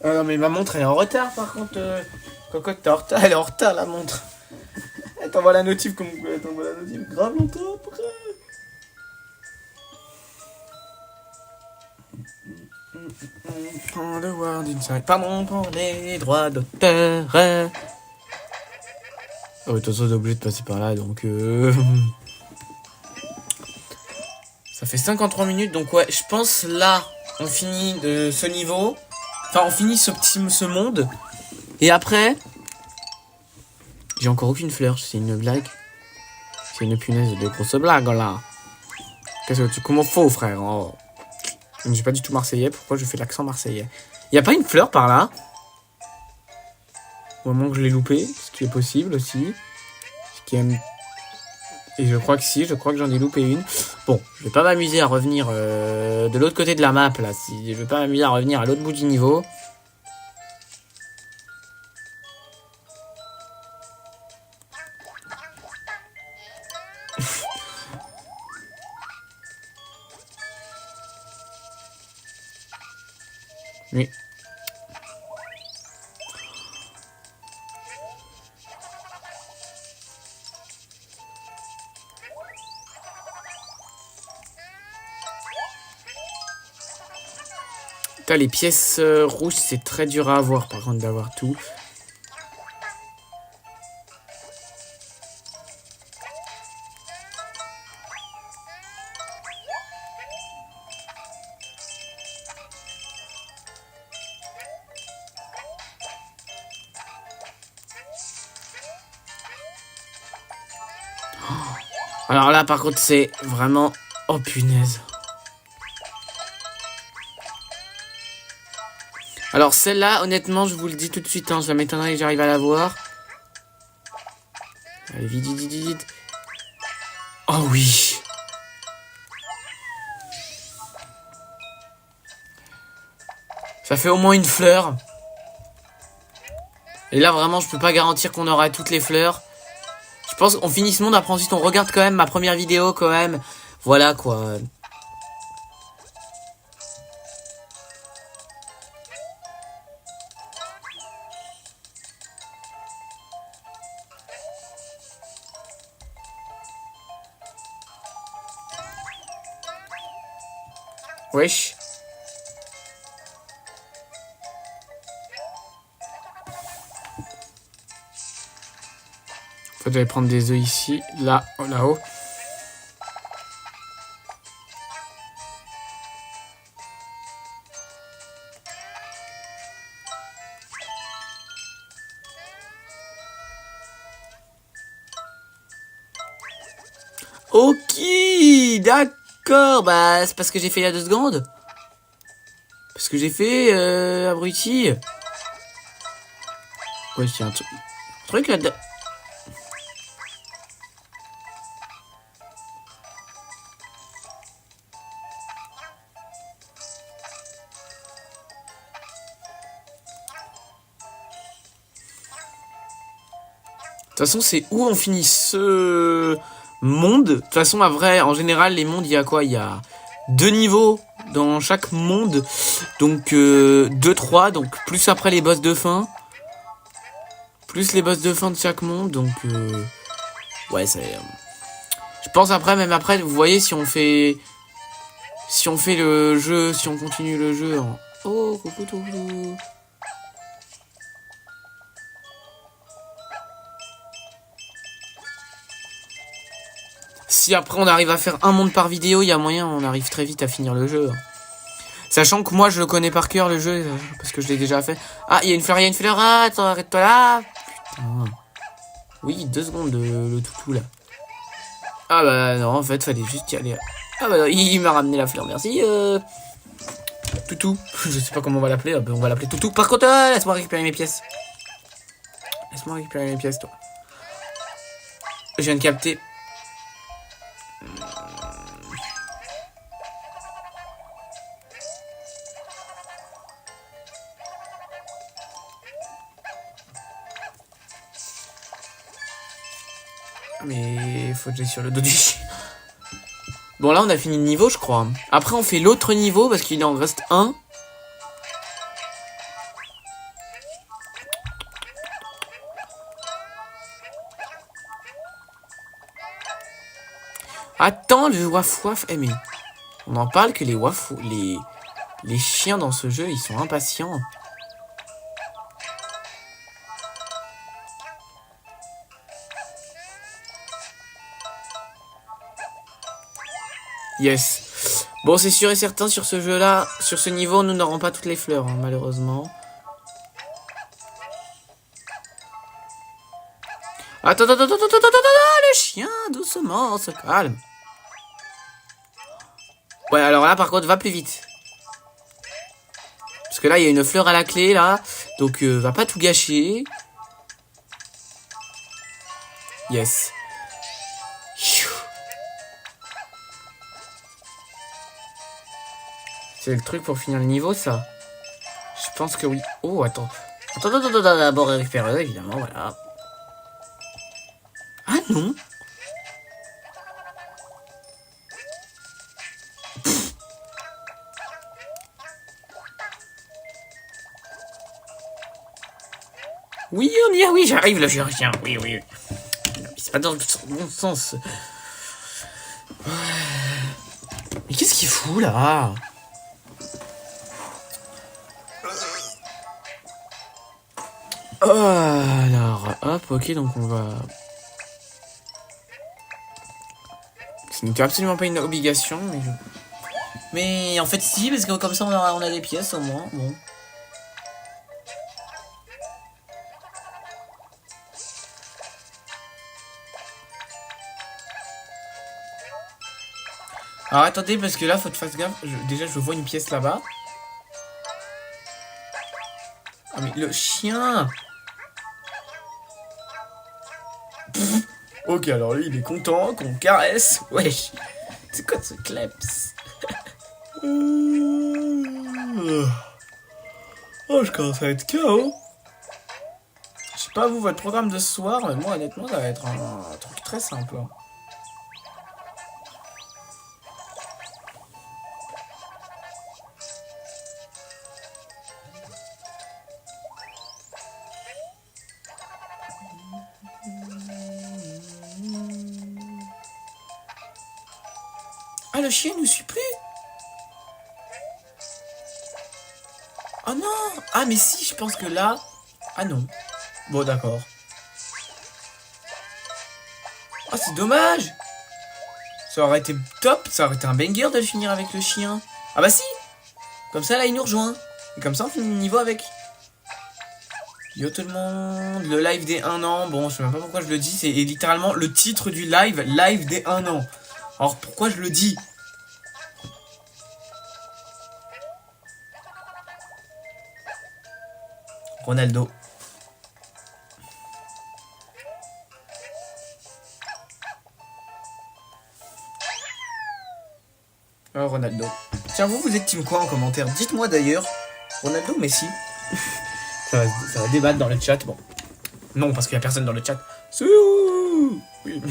Non mais ma montre elle est en retard par contre. Cocotte t'es en retard, elle est en retard la montre. Elle t'envoie la notif comme elle t'envoie la notif grave longtemps après. Prends le Word Inside. Pardon pour les droits d'auteur. Oh, de toute façon, on est obligé de passer par là donc. Ça fait 53 minutes donc ouais, je pense là on finit de ce niveau. Enfin, on finit ce monde. Et après, j'ai encore aucune fleur. C'est une blague. C'est une punaise de grosse blague là. Qu'est-ce que tu comment faux frère oh. Je ne suis pas du tout marseillais. Pourquoi je fais l'accent marseillais? Y a pas une fleur par là? Au moment que je l'ai loupé, ce qui est possible aussi. Ce qui est... Et je crois que si, je crois que j'en ai loupé une. Bon, je vais pas m'amuser à revenir de l'autre côté de la map là. Si je vais pas m'amuser à revenir à l'autre bout du niveau. Oui. Putain, les pièces rouges, c'est très dur à avoir, par contre, d'avoir tout. Alors là, par contre, c'est vraiment... Oh, punaise. Alors celle-là, honnêtement, je vous le dis tout de suite, hein, ça m'étonnerait que j'arrive à la voir. Allez, vite, vite, vite, vite. Oh oui. Ça fait au moins une fleur. Et là, vraiment, je peux pas garantir qu'on aura toutes les fleurs. Je pense qu'on finit ce monde, après ensuite on regarde quand même ma première vidéo quand même. Voilà quoi. Wesh. Faut aller prendre des œufs ici, là, là-haut. Ok, d'accord. Bah, c'est parce que j'ai fait il y a 2 secondes. Parce que j'ai fait, abruti. Ouais, c'est un truc là-dedans. De toute façon, c'est où on finit ce monde. De toute façon, en général, les mondes, il y a quoi? Il y a 2 niveaux dans chaque monde. Donc, 2-3. Donc, plus après les boss de fin. Plus les boss de fin de chaque monde. Donc, ouais, c'est... Je pense après, même après, vous voyez, si on fait le jeu, si on continue le jeu en... Oh, coucou, coucou. Si après on arrive à faire un monde par vidéo, il y a moyen, on arrive très vite à finir le jeu. Sachant que moi je le connais par cœur le jeu, parce que je l'ai déjà fait. Ah, il y a une fleur, ah, attends, arrête-toi là. Putain. Oui, 2 secondes, le toutou là. Ah bah non, en fait, fallait juste y aller. Ah bah non, il m'a ramené la fleur, merci. Toutou, je sais pas comment on va l'appeler, on va l'appeler Toutou. Par contre, laisse-moi récupérer mes pièces. Laisse-moi récupérer mes pièces, toi. Je viens de capter. Mais faut que j'aille sur le dos du chien. Bon, là, on a fini le niveau, je crois. Après, on fait l'autre niveau parce qu'il en reste un. Attends, le waf-waf. Eh, mais on en parle que les waf... Les chiens dans ce jeu, ils sont impatients. Yes. Bon, c'est sûr et certain, sur ce jeu-là, sur ce niveau, nous n'aurons pas toutes les fleurs, hein, malheureusement. Attends, le chien, doucement, se calme. Ouais, alors là, par contre, va plus vite. Parce que là, il y a une fleur à la clé, là. Donc, va pas tout gâcher. Yes. C'est le truc pour finir le niveau, ça? Je pense que oui. Oh, attends. Attends, d'abord récupérer, évidemment, voilà. Ah non. Oui, on y est, oui, j'arrive, le chirurgien. Oui, oui. C'est pas dans le bon sens. Mais qu'est-ce qu'il fout, là? Alors, hop, ok, donc on va... Ce n'était absolument pas une obligation, mais... Mais en fait, si, parce que comme ça, on a des pièces, au moins, bon. Alors, attendez, parce que là, faut que je fasse gaffe. Déjà, je vois une pièce là-bas. Ah, mais le chien! Ok, alors lui, il est content qu'on caresse. Wesh. C'est quoi ce kleps? Oh, je commence à être KO. pas vous votre programme de ce soir, mais moi honnêtement ça va être un truc très simple. Hein. Ah, le chien nous suit plus. Oh non. Ah mais si, je pense que là... Ah non. Bon d'accord. Oh c'est dommage. Ça aurait été top, ça aurait été un banger de le finir avec le chien. Ah bah si. Comme ça là il nous rejoint. Et comme ça on finit le niveau avec. Yo tout le monde, le live des 1 an. Bon je sais même pas pourquoi je le dis, c'est littéralement le titre du live, live des 1 an. Alors pourquoi je le dis? Ronaldo. Oh, Ronaldo. Tiens, vous êtes team quoi en commentaire? Dites-moi d'ailleurs. Ronaldo ou Messi? ça va débattre dans le chat. Bon. Non, parce qu'il n'y a personne dans le chat. Oui.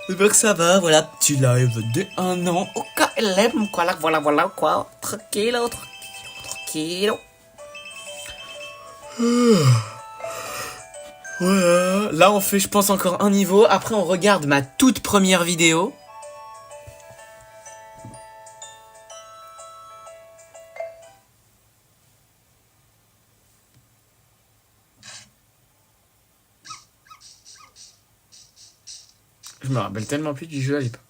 J'espère que ça va. Voilà, petit live de 1 an. Au KLM, quoi. Là, voilà, quoi. Tranquillo. Voilà. Là, on fait, je pense, encore un niveau. Après, on regarde ma toute première vidéo. Je me rappelle tellement plus du jeu à l'époque.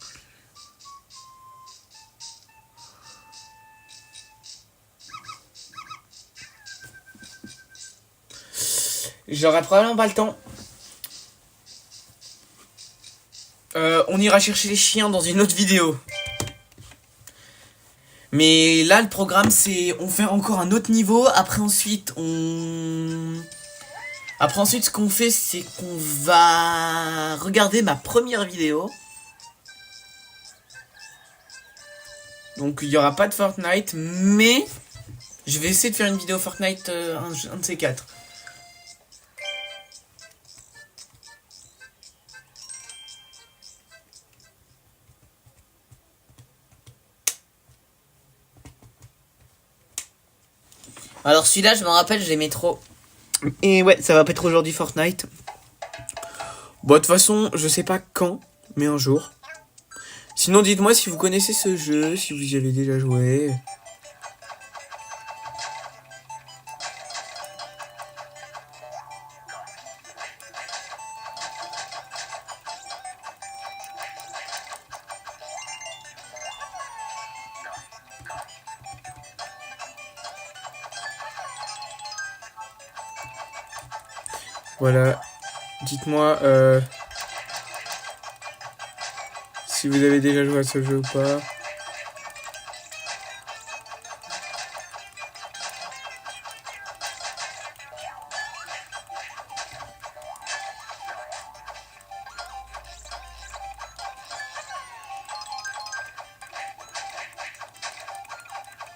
J'aurai probablement pas le temps. On ira chercher les chiens dans une autre vidéo. Mais là, le programme, c'est... On fait encore un autre niveau. Après, ensuite, ce qu'on fait, c'est qu'on va regarder ma première vidéo. Donc, il n'y aura pas de Fortnite, mais... Je vais essayer de faire une vidéo Fortnite, un de ces 4. Alors celui-là, je me rappelle, je l'aimais trop. Et ouais, ça va pas être aujourd'hui Fortnite. Bon, de toute façon, je sais pas quand, mais un jour. Sinon, dites-moi si vous connaissez ce jeu, si vous y avez déjà joué. Voilà. Dites-moi si vous avez déjà joué à ce jeu ou pas.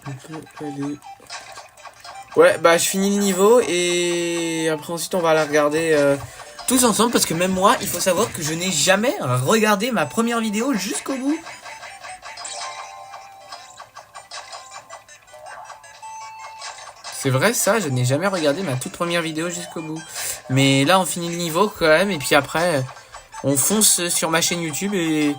On peut aller... Ouais, bah je finis le niveau et après ensuite on va la regarder tous ensemble parce que même moi, il faut savoir que je n'ai jamais regardé ma première vidéo jusqu'au bout. C'est vrai ça, je n'ai jamais regardé ma toute première vidéo jusqu'au bout. Mais là on finit le niveau quand même et puis après on fonce sur ma chaîne YouTube et...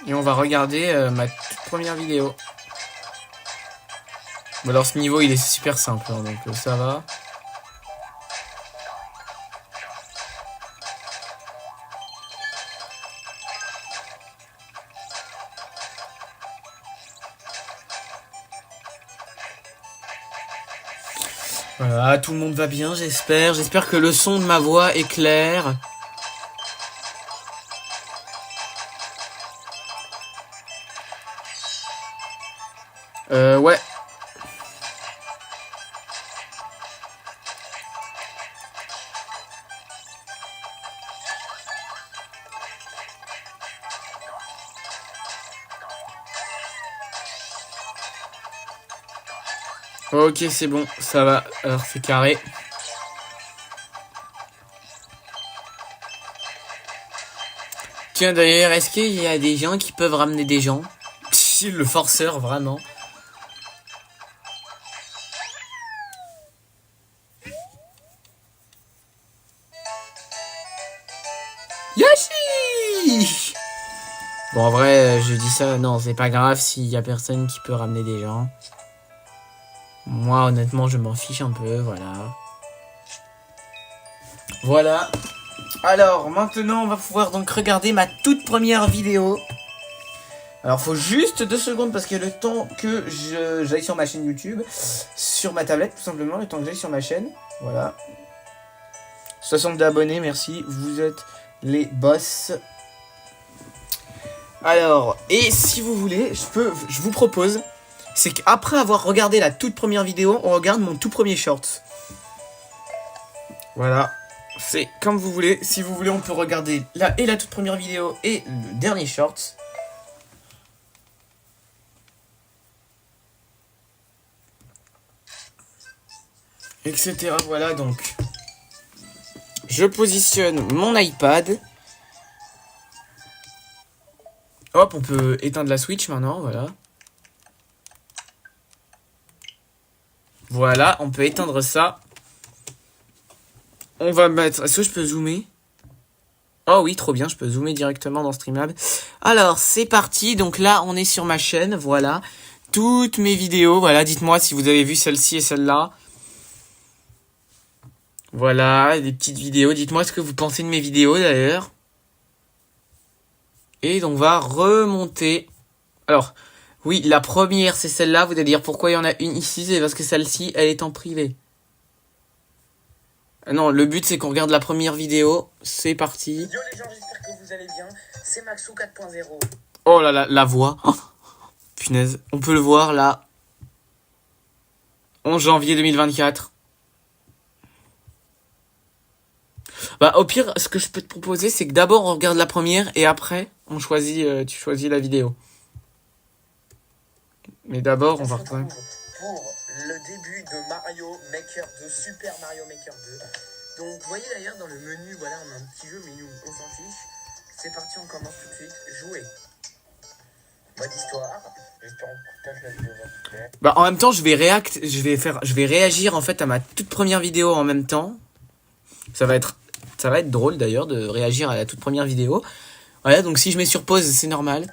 Et on va regarder ma toute première vidéo. Bon alors ce niveau il est super simple hein, donc ça va. Voilà, tout le monde va bien j'espère. J'espère que le son de ma voix est clair. Ouais. Ok, c'est bon, ça va. Alors, c'est carré. Tiens, d'ailleurs, est-ce qu'il y a des gens qui peuvent ramener des gens? Le forceur, vraiment. Yoshi! Bon, en vrai, je dis ça, non, c'est pas grave s'il y a personne qui peut ramener des gens. Moi, honnêtement, je m'en fiche un peu, voilà. Voilà. Alors, maintenant, on va pouvoir donc regarder ma toute première vidéo. Alors, faut juste 2 secondes parce que le temps que j'aille sur ma chaîne YouTube, sur ma tablette, tout simplement, le temps que j'aille sur ma chaîne. Voilà. 62 abonnés, merci. Vous êtes les boss. Alors, et si vous voulez, je vous propose, c'est qu'après avoir regardé la toute première vidéo, on regarde mon tout premier short. Voilà. C'est comme vous voulez. Si vous voulez, on peut regarder la toute première vidéo et le dernier short. Etc. Voilà, donc. Je positionne mon iPad. Hop, on peut éteindre la Switch maintenant, voilà. Voilà, on peut éteindre ça. On va mettre... Est-ce que je peux zoomer? Oh oui, trop bien, je peux zoomer directement dans Streamlabs. Alors, c'est parti. Donc là, on est sur ma chaîne, voilà. Toutes mes vidéos, voilà. Dites-moi si vous avez vu celle-ci et celle-là. Voilà, des petites vidéos. Dites-moi ce que vous pensez de mes vidéos, d'ailleurs. Et donc, on va remonter. Alors, oui, la première, c'est celle-là. Vous allez dire pourquoi il y en a une ici. C'est parce que celle-ci, elle est en privé. Non, le but c'est qu'on regarde la première vidéo. C'est parti. Yo les gens, j'espère que vous allez bien. C'est Maxou 4.0. Oh là là, la voix. Oh, punaise. On peut le voir là. 11 janvier 2024. Bah au pire, ce que je peux te proposer, c'est que d'abord on regarde la première et après on choisit, tu choisis la vidéo. Mais d'abord on va retrouver. Pour le début de Mario Maker 2, Super Mario Maker 2. Donc vous voyez d'ailleurs dans le menu, voilà, on a un petit jeu, mais nous on s'en fiche. C'est parti, on commence tout de suite. Jouer. Mode histoire. J'espère que la vidéo va vous plaire. Bah en même temps, je vais réagir en fait à ma toute première vidéo en même temps. Ça va être drôle d'ailleurs de réagir à la toute première vidéo. Voilà, donc si je mets sur pause, c'est normal.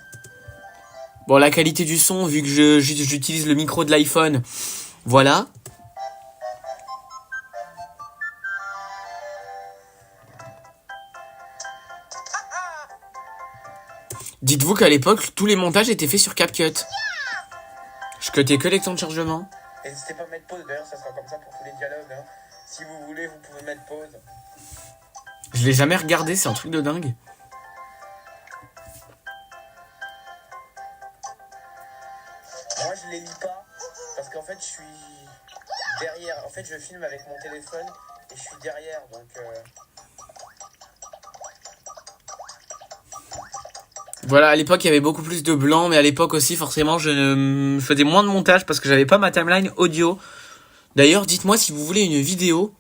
Bon, la qualité du son, vu que j'utilise le micro de l'iPhone, voilà. Dites-vous qu'à l'époque, tous les montages étaient faits sur CapCut. Je cutais que les temps de chargement. N'hésitez pas à mettre pause, d'ailleurs ça sera comme ça pour tous les dialogues. Hein. Si vous voulez, vous pouvez mettre pause. Je l'ai jamais regardé, c'est un truc de dingue. Moi je les lis pas, parce qu'en fait je suis derrière. En fait je filme avec mon téléphone et je suis derrière, donc... Voilà, à l'époque, il y avait beaucoup plus de blanc, mais à l'époque aussi, forcément, je faisais moins de montage parce que j'avais pas ma timeline audio. D'ailleurs, dites-moi si vous voulez une vidéo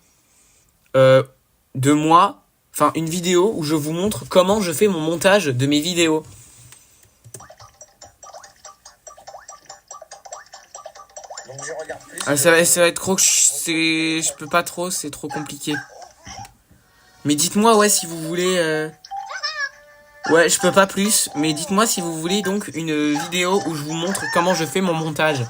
de moi, enfin une vidéo où je vous montre comment je fais mon montage de mes vidéos. Donc je regarde plus. Ah, ça va être trop... Je peux pas trop, c'est trop compliqué. Mais dites-moi, ouais, si vous voulez... Ouais, je peux pas plus, mais dites-moi si vous voulez donc une vidéo où je vous montre comment je fais mon montage.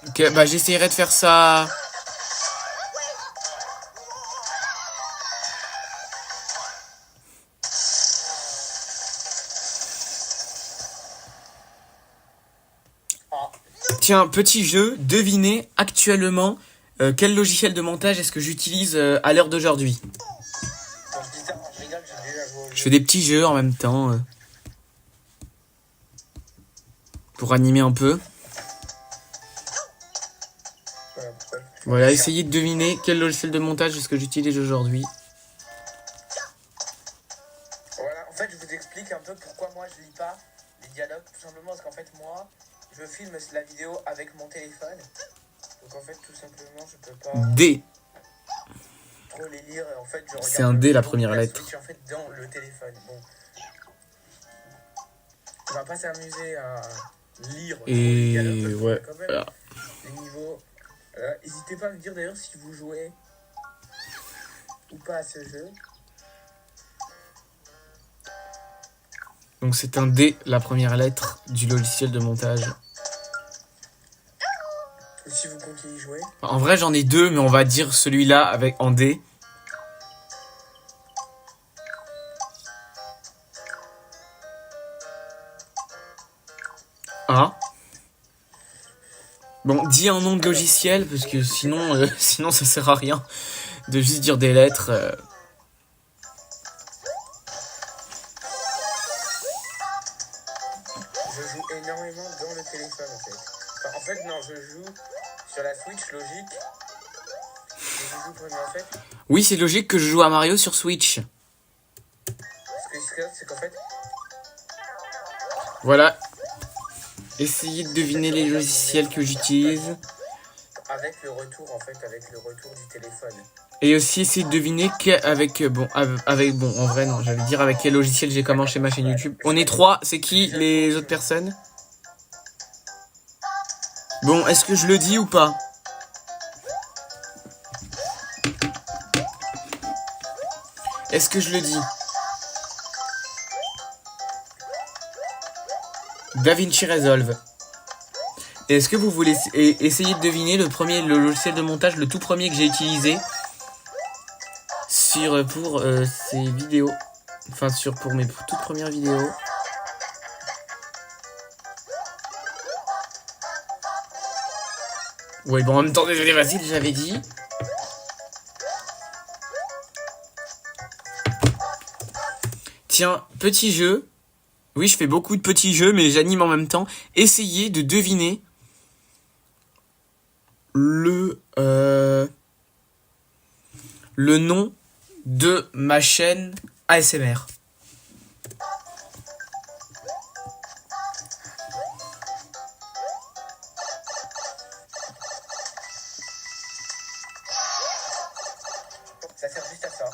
Ok, bah j'essaierai de faire ça... Tiens, petit jeu, devinez actuellement quel logiciel de montage est-ce que j'utilise à l'heure d'aujourd'hui. Je fais des petits jeux en même temps pour animer un peu. Voilà, essayez de deviner quel logiciel de montage est-ce que j'utilise aujourd'hui. Voilà, en fait, je vous explique un peu pourquoi moi je lis pas les dialogues. Tout simplement parce qu'en fait, moi, je filme la vidéo avec mon téléphone. Donc en fait, tout simplement, je peux pas D. trop les lire. En fait, je regarde C'est un D, la vidéo première de lettre. Switch, en fait, dans le téléphone. Bon. On va pas s'amuser à lire trop les dialogues, parce Et qu'on ouais. a quand même Voilà. des niveaux. N'hésitez pas à me dire d'ailleurs si vous jouez ou pas à ce jeu. Donc c'est un D, la première lettre du logiciel de montage. Ou si vous comptez y jouer. En vrai, j'en ai deux, mais on va dire celui-là avec en D. A. Bon, dis un nom de logiciel, parce que sinon, sinon ça sert à rien de juste dire des lettres. Je joue énormément dans le téléphone en fait. Enfin, en fait, non, je joue sur la Switch, logique. Et je joue vraiment en fait. Oui, c'est logique que je joue à Mario sur Switch. Ce que je fais, c'est qu'en fait, Voilà. Essayez de deviner les logiciels que j'utilise. avec le retour en fait, avec le retour du téléphone. Et aussi essayer de deviner avec bon en vrai non, j'allais dire avec quel logiciel j'ai commencé ma chaîne YouTube. On est trois, c'est qui les autres personnes? Bon, est-ce que je le dis ou pas? Est-ce que je le dis? DaVinci Resolve. Et est-ce que vous voulez essayer de deviner le logiciel de montage, le tout premier que j'ai utilisé pour ces vidéos, enfin pour mes toutes premières vidéos. Ouais, bon, en même temps, désolé, vas-y, j'avais dit. Tiens, petit jeu. Oui, je fais beaucoup de petits jeux, mais j'anime en même temps. Essayez de deviner le nom de ma chaîne ASMR. Ça sert juste à ça.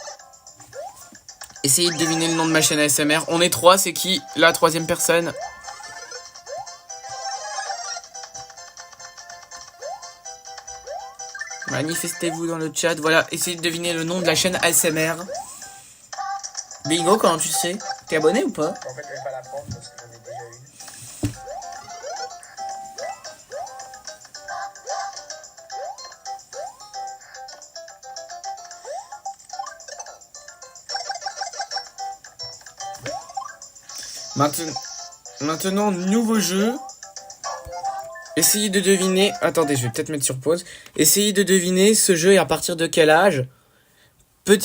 Essayez de deviner le nom de ma chaîne ASMR. On est trois, c'est qui la troisième personne? Manifestez-vous dans le chat. Voilà, essayez de deviner le nom de la chaîne ASMR. Bingo, comment tu sais? T'es abonné ou pas? En fait, je vais pas la prendre parce que j'en ai déjà une. Maintenant, nouveau jeu. Essayez de deviner. Attendez, je vais peut-être mettre sur pause. Essayez de deviner ce jeu et à partir de quel âge.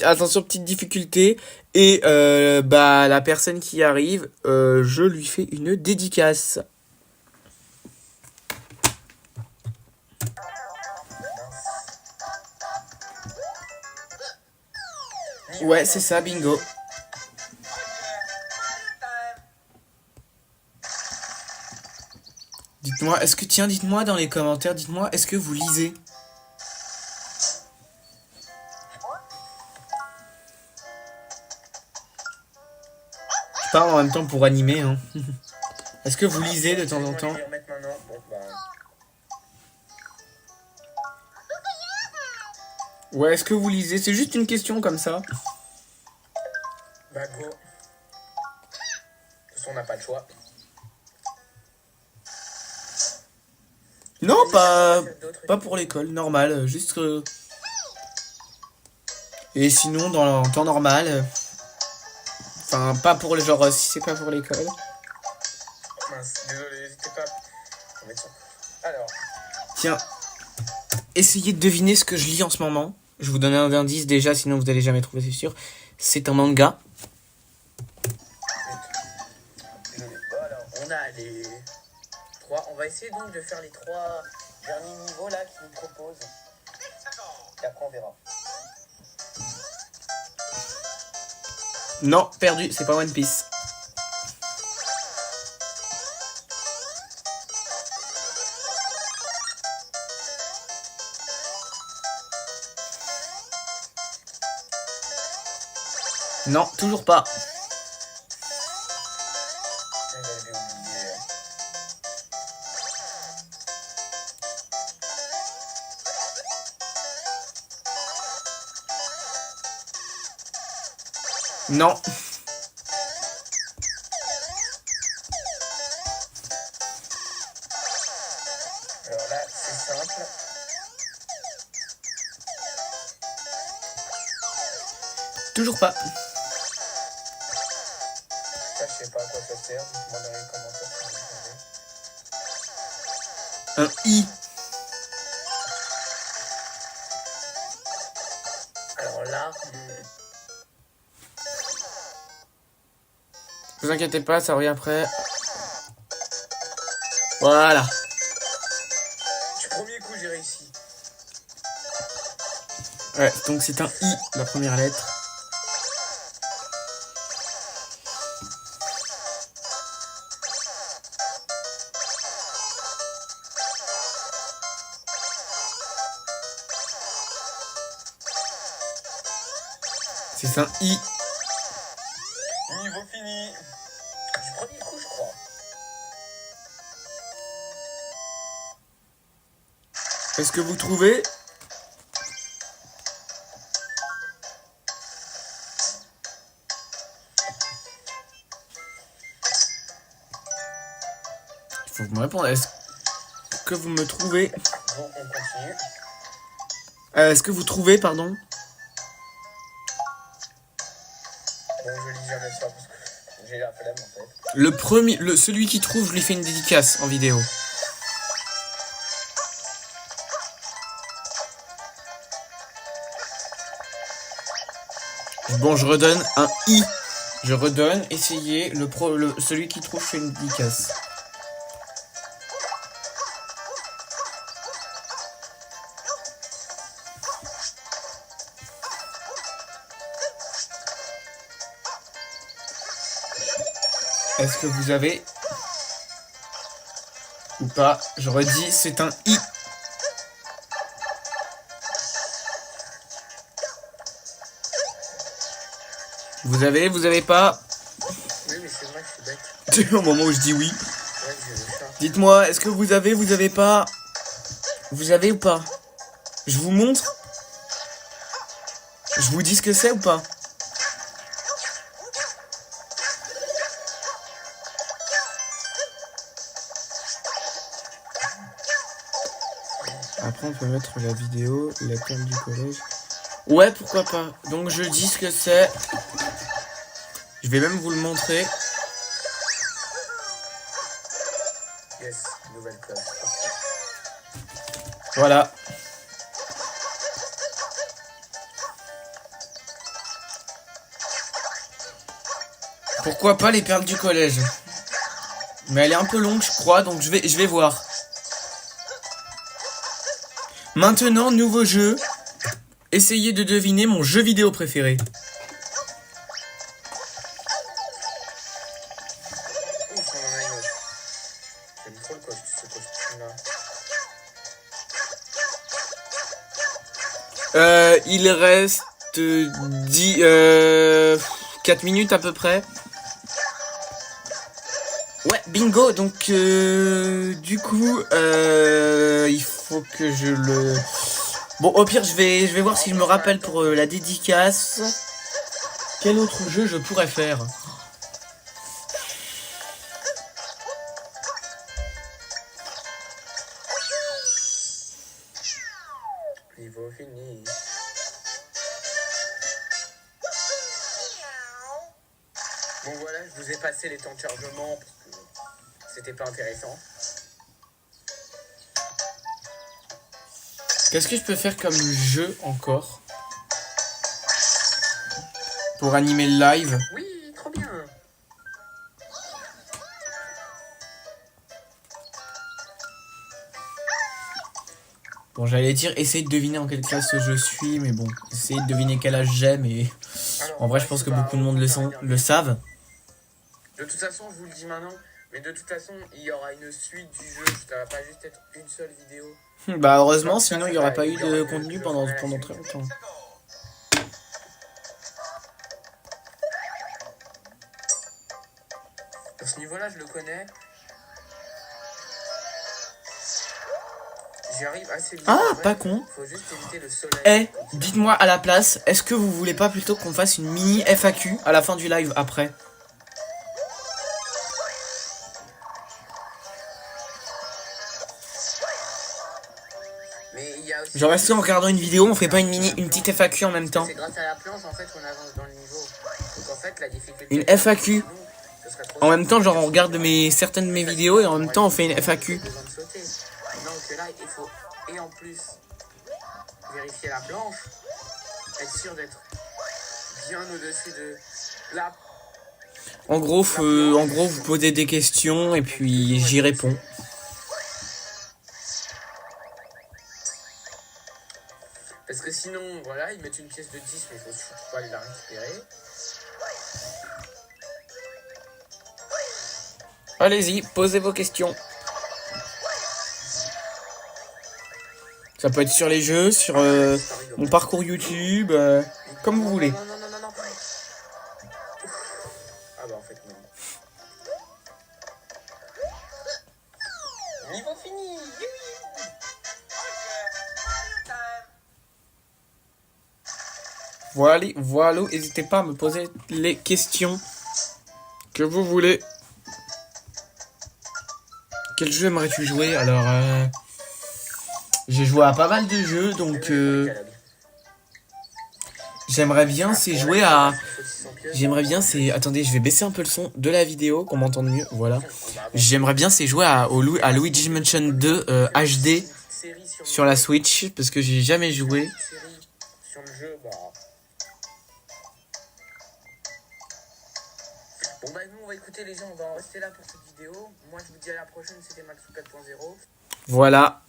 Attention, petite difficulté. Et la personne qui arrive, je lui fais une dédicace. Ouais, c'est ça, bingo. Dites-moi, dites-moi dans les commentaires, dites-moi, est-ce que vous lisez? Je parle en même temps pour animer, hein. Est-ce que vous lisez de temps en temps? Ouais, est-ce que vous lisez? C'est juste une question comme ça. Bah go. De toute façon, on n'a pas le choix. Non, pas pour l'école, normal, juste Et sinon, dans le temps normal, enfin, pas pour le genre, si c'est pas pour l'école. Mince, désolé, n'hésitez pas à mettre ça. Alors. Tiens, essayez de deviner ce que je lis en ce moment. Je vous donne un indice déjà, sinon vous n'allez jamais trouver, c'est sûr. C'est un manga. Désolé. Voilà, on a les 3. On va essayer donc de faire les 3 derniers niveaux là qu'ils nous proposent. Et après, on verra. Non, perdu, c'est pas One Piece. Non, toujours pas. J'avais oublié. Non. Alors là, c'est simple. Toujours pas. Ça, je sais pas à quoi ça sert. Dites-moi dans les commentaires si vous savez. Un I. Alors là, Vous inquiétez pas, ça revient après. Voilà. du premier coup, j'ai réussi. Ouais, donc c'est un I, la première lettre. C'est un I. Niveau fini. Du premier coup, je crois. Est-ce que vous trouvez? Il faut que vous me répondez. Est-ce que vous me trouvez? Bon, on continue. Est-ce que vous trouvez, pardon? Bon, je lis jamais ça parce que j'ai la flemme en fait. Le premier, celui qui trouve, je lui fais une dédicace en vidéo. Bon, je redonne un I. Je redonne, essayez. Celui qui trouve, je fais une dédicace. Est-ce que vous avez ou pas? Je redis, c'est un I. Vous avez pas? Oui, mais c'est vrai que je suis bête. Au moment où je dis oui. Ouais, j'ai vu ça. Dites-moi, est-ce que vous avez pas? Vous avez ou pas? Je vous montre? Je vous dis ce que c'est ou pas? Après, on peut mettre la vidéo, l'école du collège. Ouais, pourquoi pas. Donc, je dis ce que c'est. Je vais même vous le montrer. Yes, nouvelle classe. Voilà. Pourquoi pas les perles du collège? Mais elle est un peu longue, je crois, donc je vais voir. Maintenant, nouveau jeu. Essayez de deviner mon jeu vidéo préféré. Ouf, on en a une autre. J'aime trop ce costume-là. Il reste 4 minutes à peu près. Ouais, bingo. Donc, du coup, il faut que je le... Bon, au pire, je vais voir si je me rappelle pour la dédicace. Quel autre jeu je pourrais faire? Niveau fini. Bon voilà, je vous ai passé les temps de chargement parce que c'était pas intéressant. Qu'est-ce que je peux faire comme jeu encore pour animer le live? Oui, trop bien. Bon, j'allais dire essayer de deviner en quelle classe je suis, mais bon, essayer de deviner quel âge j'ai, mais Alors, en vrai, je ouais, pense c'est que pas- beaucoup de monde le savent. De toute façon, je vous le dis maintenant, mais de toute façon, il y aura une suite du jeu. Ça va pas juste être une seule vidéo. Bah, heureusement, Donc, sinon ça il n'y aurait va- pas eu il y aura de une- contenu je pendant ferai la très suite. longtemps. À ce niveau-là, je le connais. J'y arrive assez vite. Ah, En vrai, pas con. faut juste éviter le soleil. Eh, dites-moi à la place, est-ce que vous voulez pas plutôt qu'on fasse une mini FAQ à la fin du live après? Mais il y a aussi... Genre, est-ce qu'en regardant une vidéo, on fait pas une petite FAQ en même temps? C'est grâce à la planche en fait qu'on avance dans le niveau. Donc en fait la difficulté. Une FAQ. Sinon, ce serait trop En même temps, genre, on regarde certaines de mes vidéos et en même temps, on fait une FAQ. besoin de sauter. Non que là il faut et en plus vérifier la planche, être sûr d'être bien au-dessus de la. En gros, vous posez des questions et puis j'y réponds. Parce que sinon, voilà, ils mettent une pièce de 10, mais il faut surtout pas aller la récupérer. Allez-y, posez vos questions. Ça peut être sur les jeux, sur mon parcours YouTube, comme vous voulez. Non. Ah bah en fait, non. Niveau fini. Voilà, n'hésitez pas à me poser les questions que vous voulez. Quel jeu aimerais-tu jouer? Alors, j'ai joué à pas mal de jeux, donc j'aimerais bien c'est jouer à... J'aimerais bien c'est... Attendez, je vais baisser un peu le son de la vidéo, qu'on m'entende mieux, voilà. J'aimerais bien c'est jouer à Luigi Mansion 2 HD sur la Switch, parce que j'ai jamais joué. Sur le jeu, bah... Bon bah nous on va écouter les gens, on va en rester là pour cette vidéo. Moi je vous dis à la prochaine, c'était Maxou 4.0. Voilà.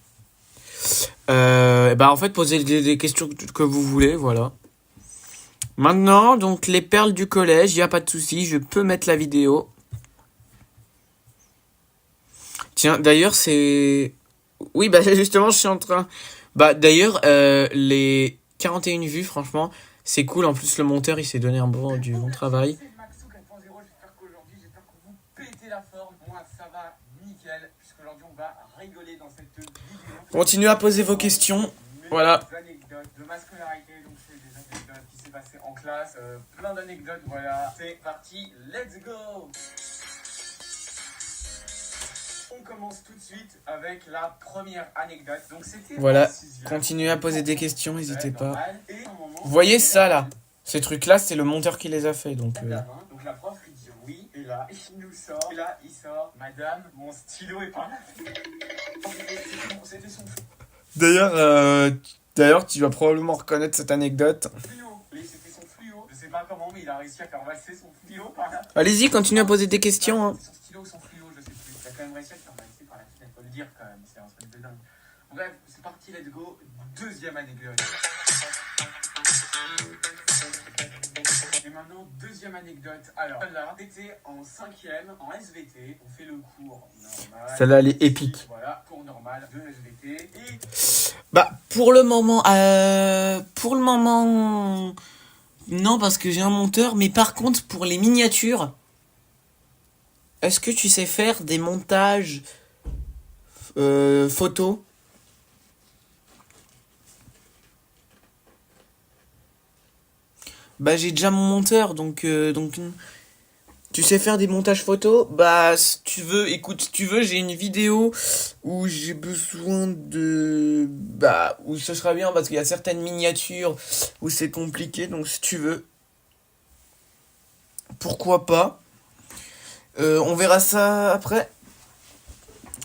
Bah en fait, posez des questions que vous voulez, voilà. Maintenant, donc les perles du collège, il n'y a pas de souci, je peux mettre la vidéo. Tiens, d'ailleurs, c'est... Oui, bah justement, je suis en train... Bah d'ailleurs, les 41 vues, franchement, c'est cool. En plus, le monteur, il s'est donné du bon travail. C'est Maxou 4.0, j'espère qu'aujourd'hui, j'espère que vous pétez la forme. Moi ça va nickel, puisqu'aujourd'hui on va rigoler dans cette vidéo. Continuez à poser vos questions. Voilà. Des anecdotes de ma scolarité, donc c'est des anecdotes qui s'est passé en classe, plein d'anecdotes, voilà. C'est parti, let's go! On commence tout de suite avec la première anecdote. Donc c'était Voilà. en sixième. Continuez à poser des questions, n'hésitez pas. Normal. Et à un moment, Vous voyez ça, là? Ces trucs-là, c'est le monteur qui les a fait, donc... Donc la prof lui dit oui, et là, il nous sort, et là, il sort, madame, mon stylo est pas là. C'était son D'ailleurs, tu vas probablement reconnaître cette anecdote. fluo. C'était son fluo. Je sais pas comment, mais il a réussi à faire passer son fluo par là. Allez-y, continuez à poser des questions, hein. Son stylo ou son fluo, je sais plus. Il a quand même réussi à le faire passer par la fenêtre, faut le dire quand même, c'est un truc de dingue. Bref, c'est parti, let's go. Deuxième anecdote. Et maintenant, deuxième anecdote. Alors, là, c'était en 5ème, en SVT. On fait le cours normal. Celle-là, elle est épique. Voilà, cours normal de SVT. Et Bah, pour le moment, non, parce que j'ai un monteur, mais par contre, pour les miniatures, est-ce que tu sais faire des montages photos? Bah, j'ai déjà mon monteur, donc, tu sais faire des montages photos? Bah, si tu veux, écoute, si tu veux, j'ai une vidéo où j'ai besoin de... Bah, où ce sera bien parce qu'il y a certaines miniatures où c'est compliqué, donc si tu veux, pourquoi pas. On verra ça après.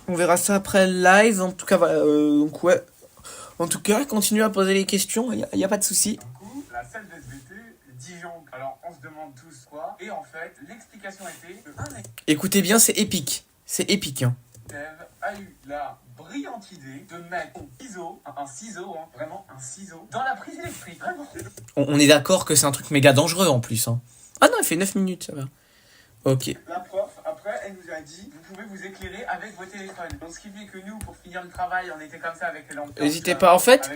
On verra ça après le live, en tout cas, voilà, donc ouais. En tout cas, continuez à poser les questions, il y a pas de souci. du coup, la salle de SVT, Dijon. Alors, on se demande tous quoi. Et en fait, l'explication était que Écoutez bien, c'est épique. C'est épique, hein. Steve a eu la brillante idée de mettre un ciseau, hein, vraiment un ciseau, dans la prise électrique. Vraiment. On est d'accord que c'est un truc méga dangereux en plus. Hein. Ah non, il fait 9 minutes, ça va. Ok. La prof, après, elle nous a dit, vous pouvez vous éclairer avec vos téléphones. Donc, ce qui fait que nous, pour finir le travail, on était comme ça avec les lampes. N'hésitez pas, en fait,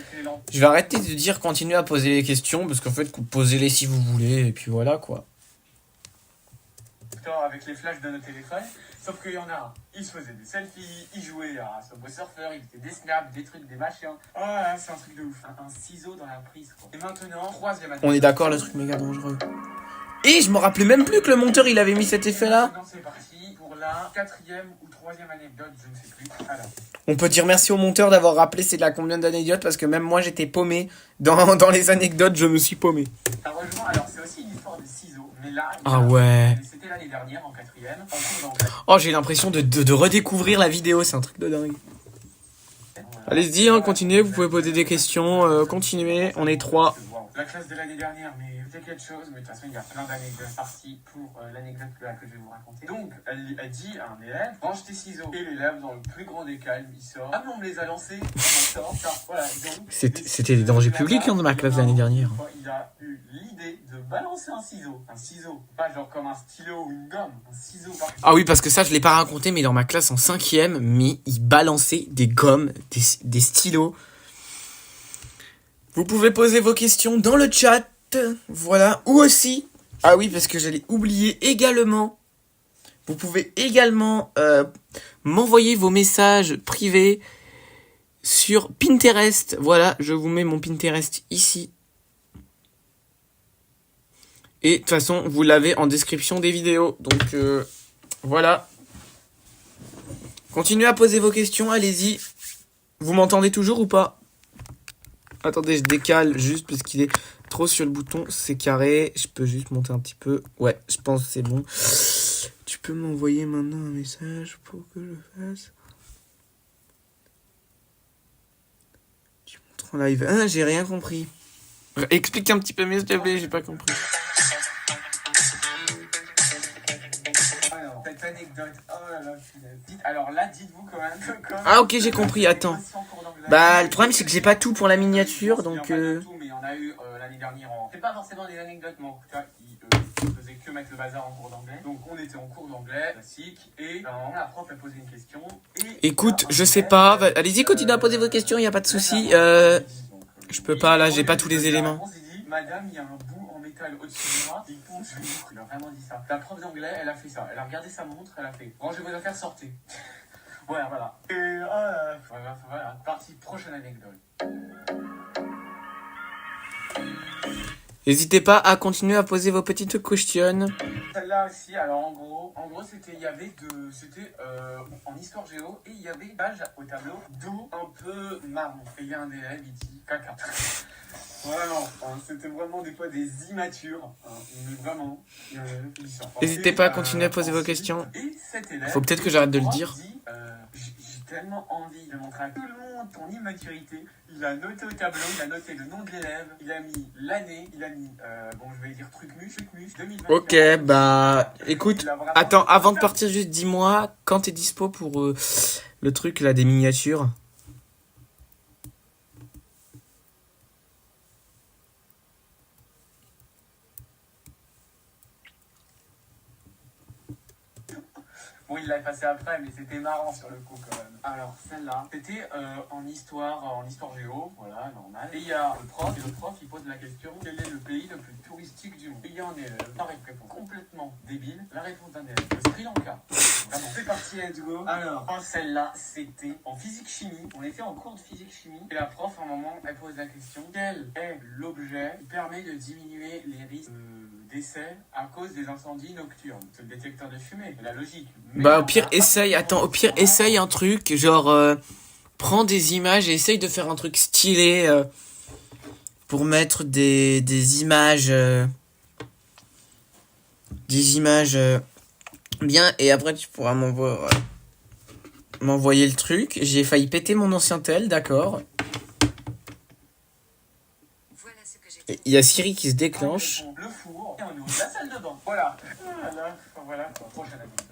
je vais arrêter de dire continuez à poser les questions, parce qu'en fait, posez-les si vous voulez, et puis voilà, quoi. Avec les flashs de nos téléphones, sauf qu'il y en a, ils se faisaient des selfies, ils jouaient à Subway Surfer, ils faisaient des snaps, des trucs, des machins. Ah, c'est un truc de ouf. Un ciseau dans la prise, quoi. Et maintenant, troisième année. On est d'accord, le truc méga dangereux. Et je me rappelais même plus que le monteur, il avait mis cet effet-là. Maintenant, c'est parti pour la quatrième ou troisième anecdote, je ne sais plus. Alors. On peut dire merci au monteur d'avoir rappelé c'est de la combien d'anecdotes, parce que même moi, j'étais paumé. Dans les anecdotes, je me suis paumé. Heureusement, alors c'est aussi une histoire de ciseaux, mais là... Ah ouais. C'était l'année dernière, en quatrième, en cours d'anglais. Oh, j'ai l'impression de redécouvrir la vidéo, c'est un truc de dingue. Allez-y, hein, continuez, vous pouvez poser des questions, continuez, on est 3. La classe de l'année dernière, mais peut-être quelque chose, mais de toute façon, il y a plein d'anecdotes parties pour l'anecdote que je vais vous raconter. Donc, elle dit à un élève, range tes ciseaux. Et l'élève, dans le plus grand des calmes, il sort. Ah, mais on me les a lancés. On sort, ça. Voilà, c'était des dangers publics hein, dans ma classe l'année dernière. Il a eu l'idée de balancer un ciseau. Un ciseau, pas genre comme un stylo ou une gomme, un ciseau par... Ah oui, parce que ça, je l'ai pas raconté, mais dans ma classe en 5e, mais ils balançaient des gommes, des stylos. Vous pouvez poser vos questions dans le chat, voilà, ou aussi, ah oui, parce que j'allais oublier également, vous pouvez également m'envoyer vos messages privés sur Pinterest, voilà, je vous mets mon Pinterest ici. Et de toute façon, vous l'avez en description des vidéos, donc voilà. Continuez à poser vos questions, allez-y. Vous m'entendez toujours ou pas ? Attendez, je décale juste parce qu'il est trop sur le bouton. C'est carré. Je peux juste monter un petit peu. Ouais, je pense que c'est bon. Tu peux m'envoyer maintenant un message pour que je fasse. Tu montres en live. Ah, j'ai rien compris. Explique un petit peu mieux, s'il te plaît, j'ai pas compris. Alors, cette anecdote. Oh là là, alors là, dites-vous quand même que... Ah, ok, j'ai compris, attends. Bah, le problème, c'est que j'ai pas tout pour la miniature, donc... Mais on a eu l'année dernière en... C'est pas forcément des anecdotes, mais en tout cas, qui faisaient que mettre le bazar en cours d'anglais. Donc, on était en cours d'anglais, classique, et la prof a posé une question, et... Écoute, je sais pas, allez-y, continuez à poser vos questions, y a pas de souci. Je peux pas, là, j'ai pas tous les éléments. On s'est dit, madame, il y a un bout en métal au-dessus de moi, il tombe sur nous. Il a vraiment dit ça. La prof d'anglais, elle a fait ça. Elle a regardé sa montre, elle a fait, rangez vos affaires, sortez. Ouais, voilà. Et voilà, partie prochaine anecdote. N'hésitez pas à continuer à poser vos petites questions. Celle-là aussi, alors en gros, c'était, il y avait c'était en histoire géo, et il y avait une page au tableau d'eau un peu marron. Et il y a un élève, il dit caca. Vraiment, c'était vraiment des fois des immatures, mais vraiment. N'hésitez pas à continuer à poser vos questions. Faut peut-être que j'arrête de le dire. J'ai tellement envie de montrer à tout le monde ton immaturité. Il a noté au tableau, il a noté le nom de l'élève, il a mis l'année, il a mis, je vais dire trucmuche, 2024. Ok, bah, écoute, attends, avant de partir, juste dis-moi quand t'es dispo pour le truc là des miniatures. Bon, il l'a passé après, mais c'était marrant sur le coup quand même. Alors, celle-là, c'était en histoire géo, voilà, normal. Et il y a le prof, il pose la question, quel est le pays le plus touristique du monde? Il y a un élève, la réponse complètement débile, la réponse d'un élève, le Sri Lanka. Vraiment, c'est parti, let's go. Alors, celle-là, c'était en physique-chimie. On était en cours de physique-chimie. Et la prof, à un moment, elle pose la question, quel est l'objet qui permet de diminuer les risques décès à cause des incendies nocturnes? C'est le détecteur de fumée, c'est la logique. Mais bah au pire essaye un truc, genre prends des images et essaye de faire un truc stylé pour mettre des images bien, et après tu pourras m'envoyer le truc. J'ai failli péter mon ancien tel, d'accord. Il y a Siri qui se déclenche. Le four, et on ouvre la salle de bain. Voilà. Voilà, prochaine anecdote.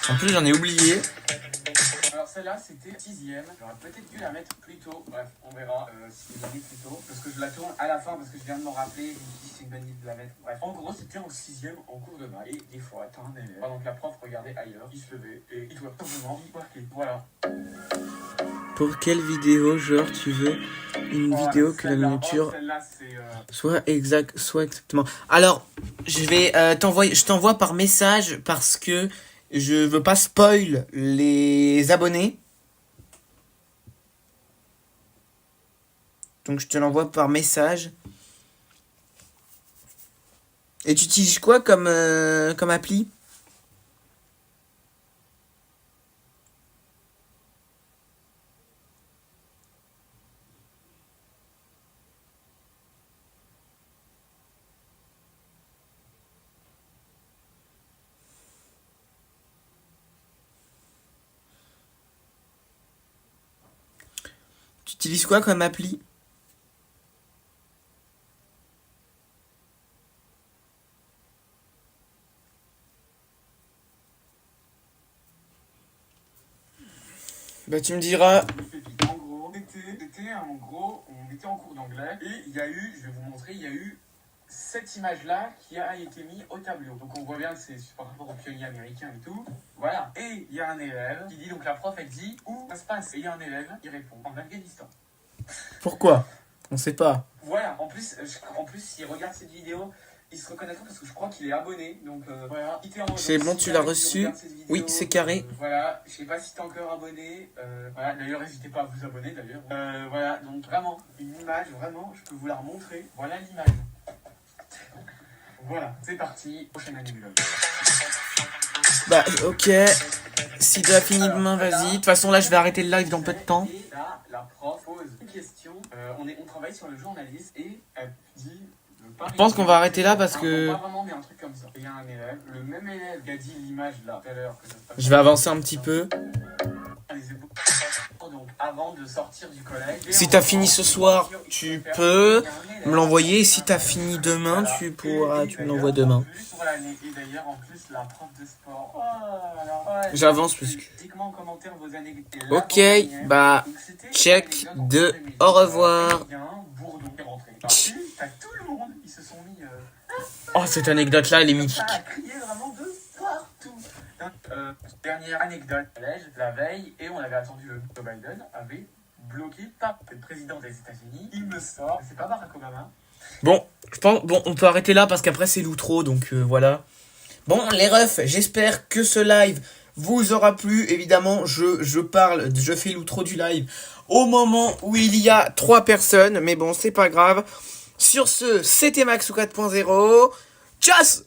En plus, j'en ai oublié. Alors celle-là c'était 6ème, j'aurais peut-être dû la mettre plus tôt, bref on verra si je l'ai mis plus tôt, parce que je la tourne à la fin parce que je viens de m'en rappeler, je me suis dit c'est une bonne idée de la mettre, bref. En gros c'était en 6ème en cours de maths, et des fois t'as un élève, pendant que la prof regardait ailleurs, il se levait et il doit simplement y marquer, voilà. Pour quelle vidéo, genre, tu veux une vidéo que la miniature celle-là c'est... soit exactement. Alors, je t'envoie par message parce que je veux pas spoil les abonnés. Donc je te l'envoie par message. Et tu utilises quoi comme appli? Tu utilises quoi comme appli? Bah tu me diras. En gros, on était en cours d'anglais et il y a eu, je vais vous montrer, il y a eu cette image-là qui a été mise au tableau. Donc on voit bien que c'est par rapport aux pionniers américains et tout. Voilà. Et il y a un élève qui dit, donc la prof elle dit où ça se passe. Et il y a un élève qui répond en Afghanistan. Pourquoi? On sait pas. Voilà. En plus, s'il regarde cette vidéo, il se reconnaîtra parce que je crois qu'il est abonné. Donc voilà. C'est bon, tu l'as reçu? Oui, c'est carré. Voilà. Je sais pas si t'es encore abonné. Voilà. D'ailleurs, n'hésitez pas à vous abonner d'ailleurs. Voilà. Donc vraiment, une image, vraiment, je peux vous la remontrer. Voilà l'image. Voilà, c'est parti, prochaine anecdote. Bah ok, si tu as fini demain, vas-y. De toute façon là je vais arrêter le live dans peu de temps. Et là, la prof pose une question, on travaille sur le journalisme et elle dit... Je pense qu'on va arrêter là parce que... Pas vraiment, mais un truc comme ça. Il y a un élève, le même élève qui a dit l'image là tout à l'heure. Je vais avancer un petit peu. Donc avant de sortir du collège... Si t'as fini ce soir, tu peux me l'envoyer. Et si t'as fini demain, tu me l'envoies demain. Et d'ailleurs, en plus, la prof de sport... J'avance parce que... Ok, bah, check de au revoir. Oh, cette anecdote-là, elle est mythique. Dernière anecdote, la veille, et on avait attendu le Joe Biden, avait bloqué le président des États-Unis. Il me sort, c'est pas Barack Obama. Bon, je pense, bon, on peut arrêter là parce qu'après c'est l'outro, donc voilà. Bon, les refs, j'espère que ce live vous aura plu. Évidemment, je fais l'outro du live au moment où il y a 3 personnes, mais bon, c'est pas grave. Sur ce, c'était Maxou 4.0. Tchuss!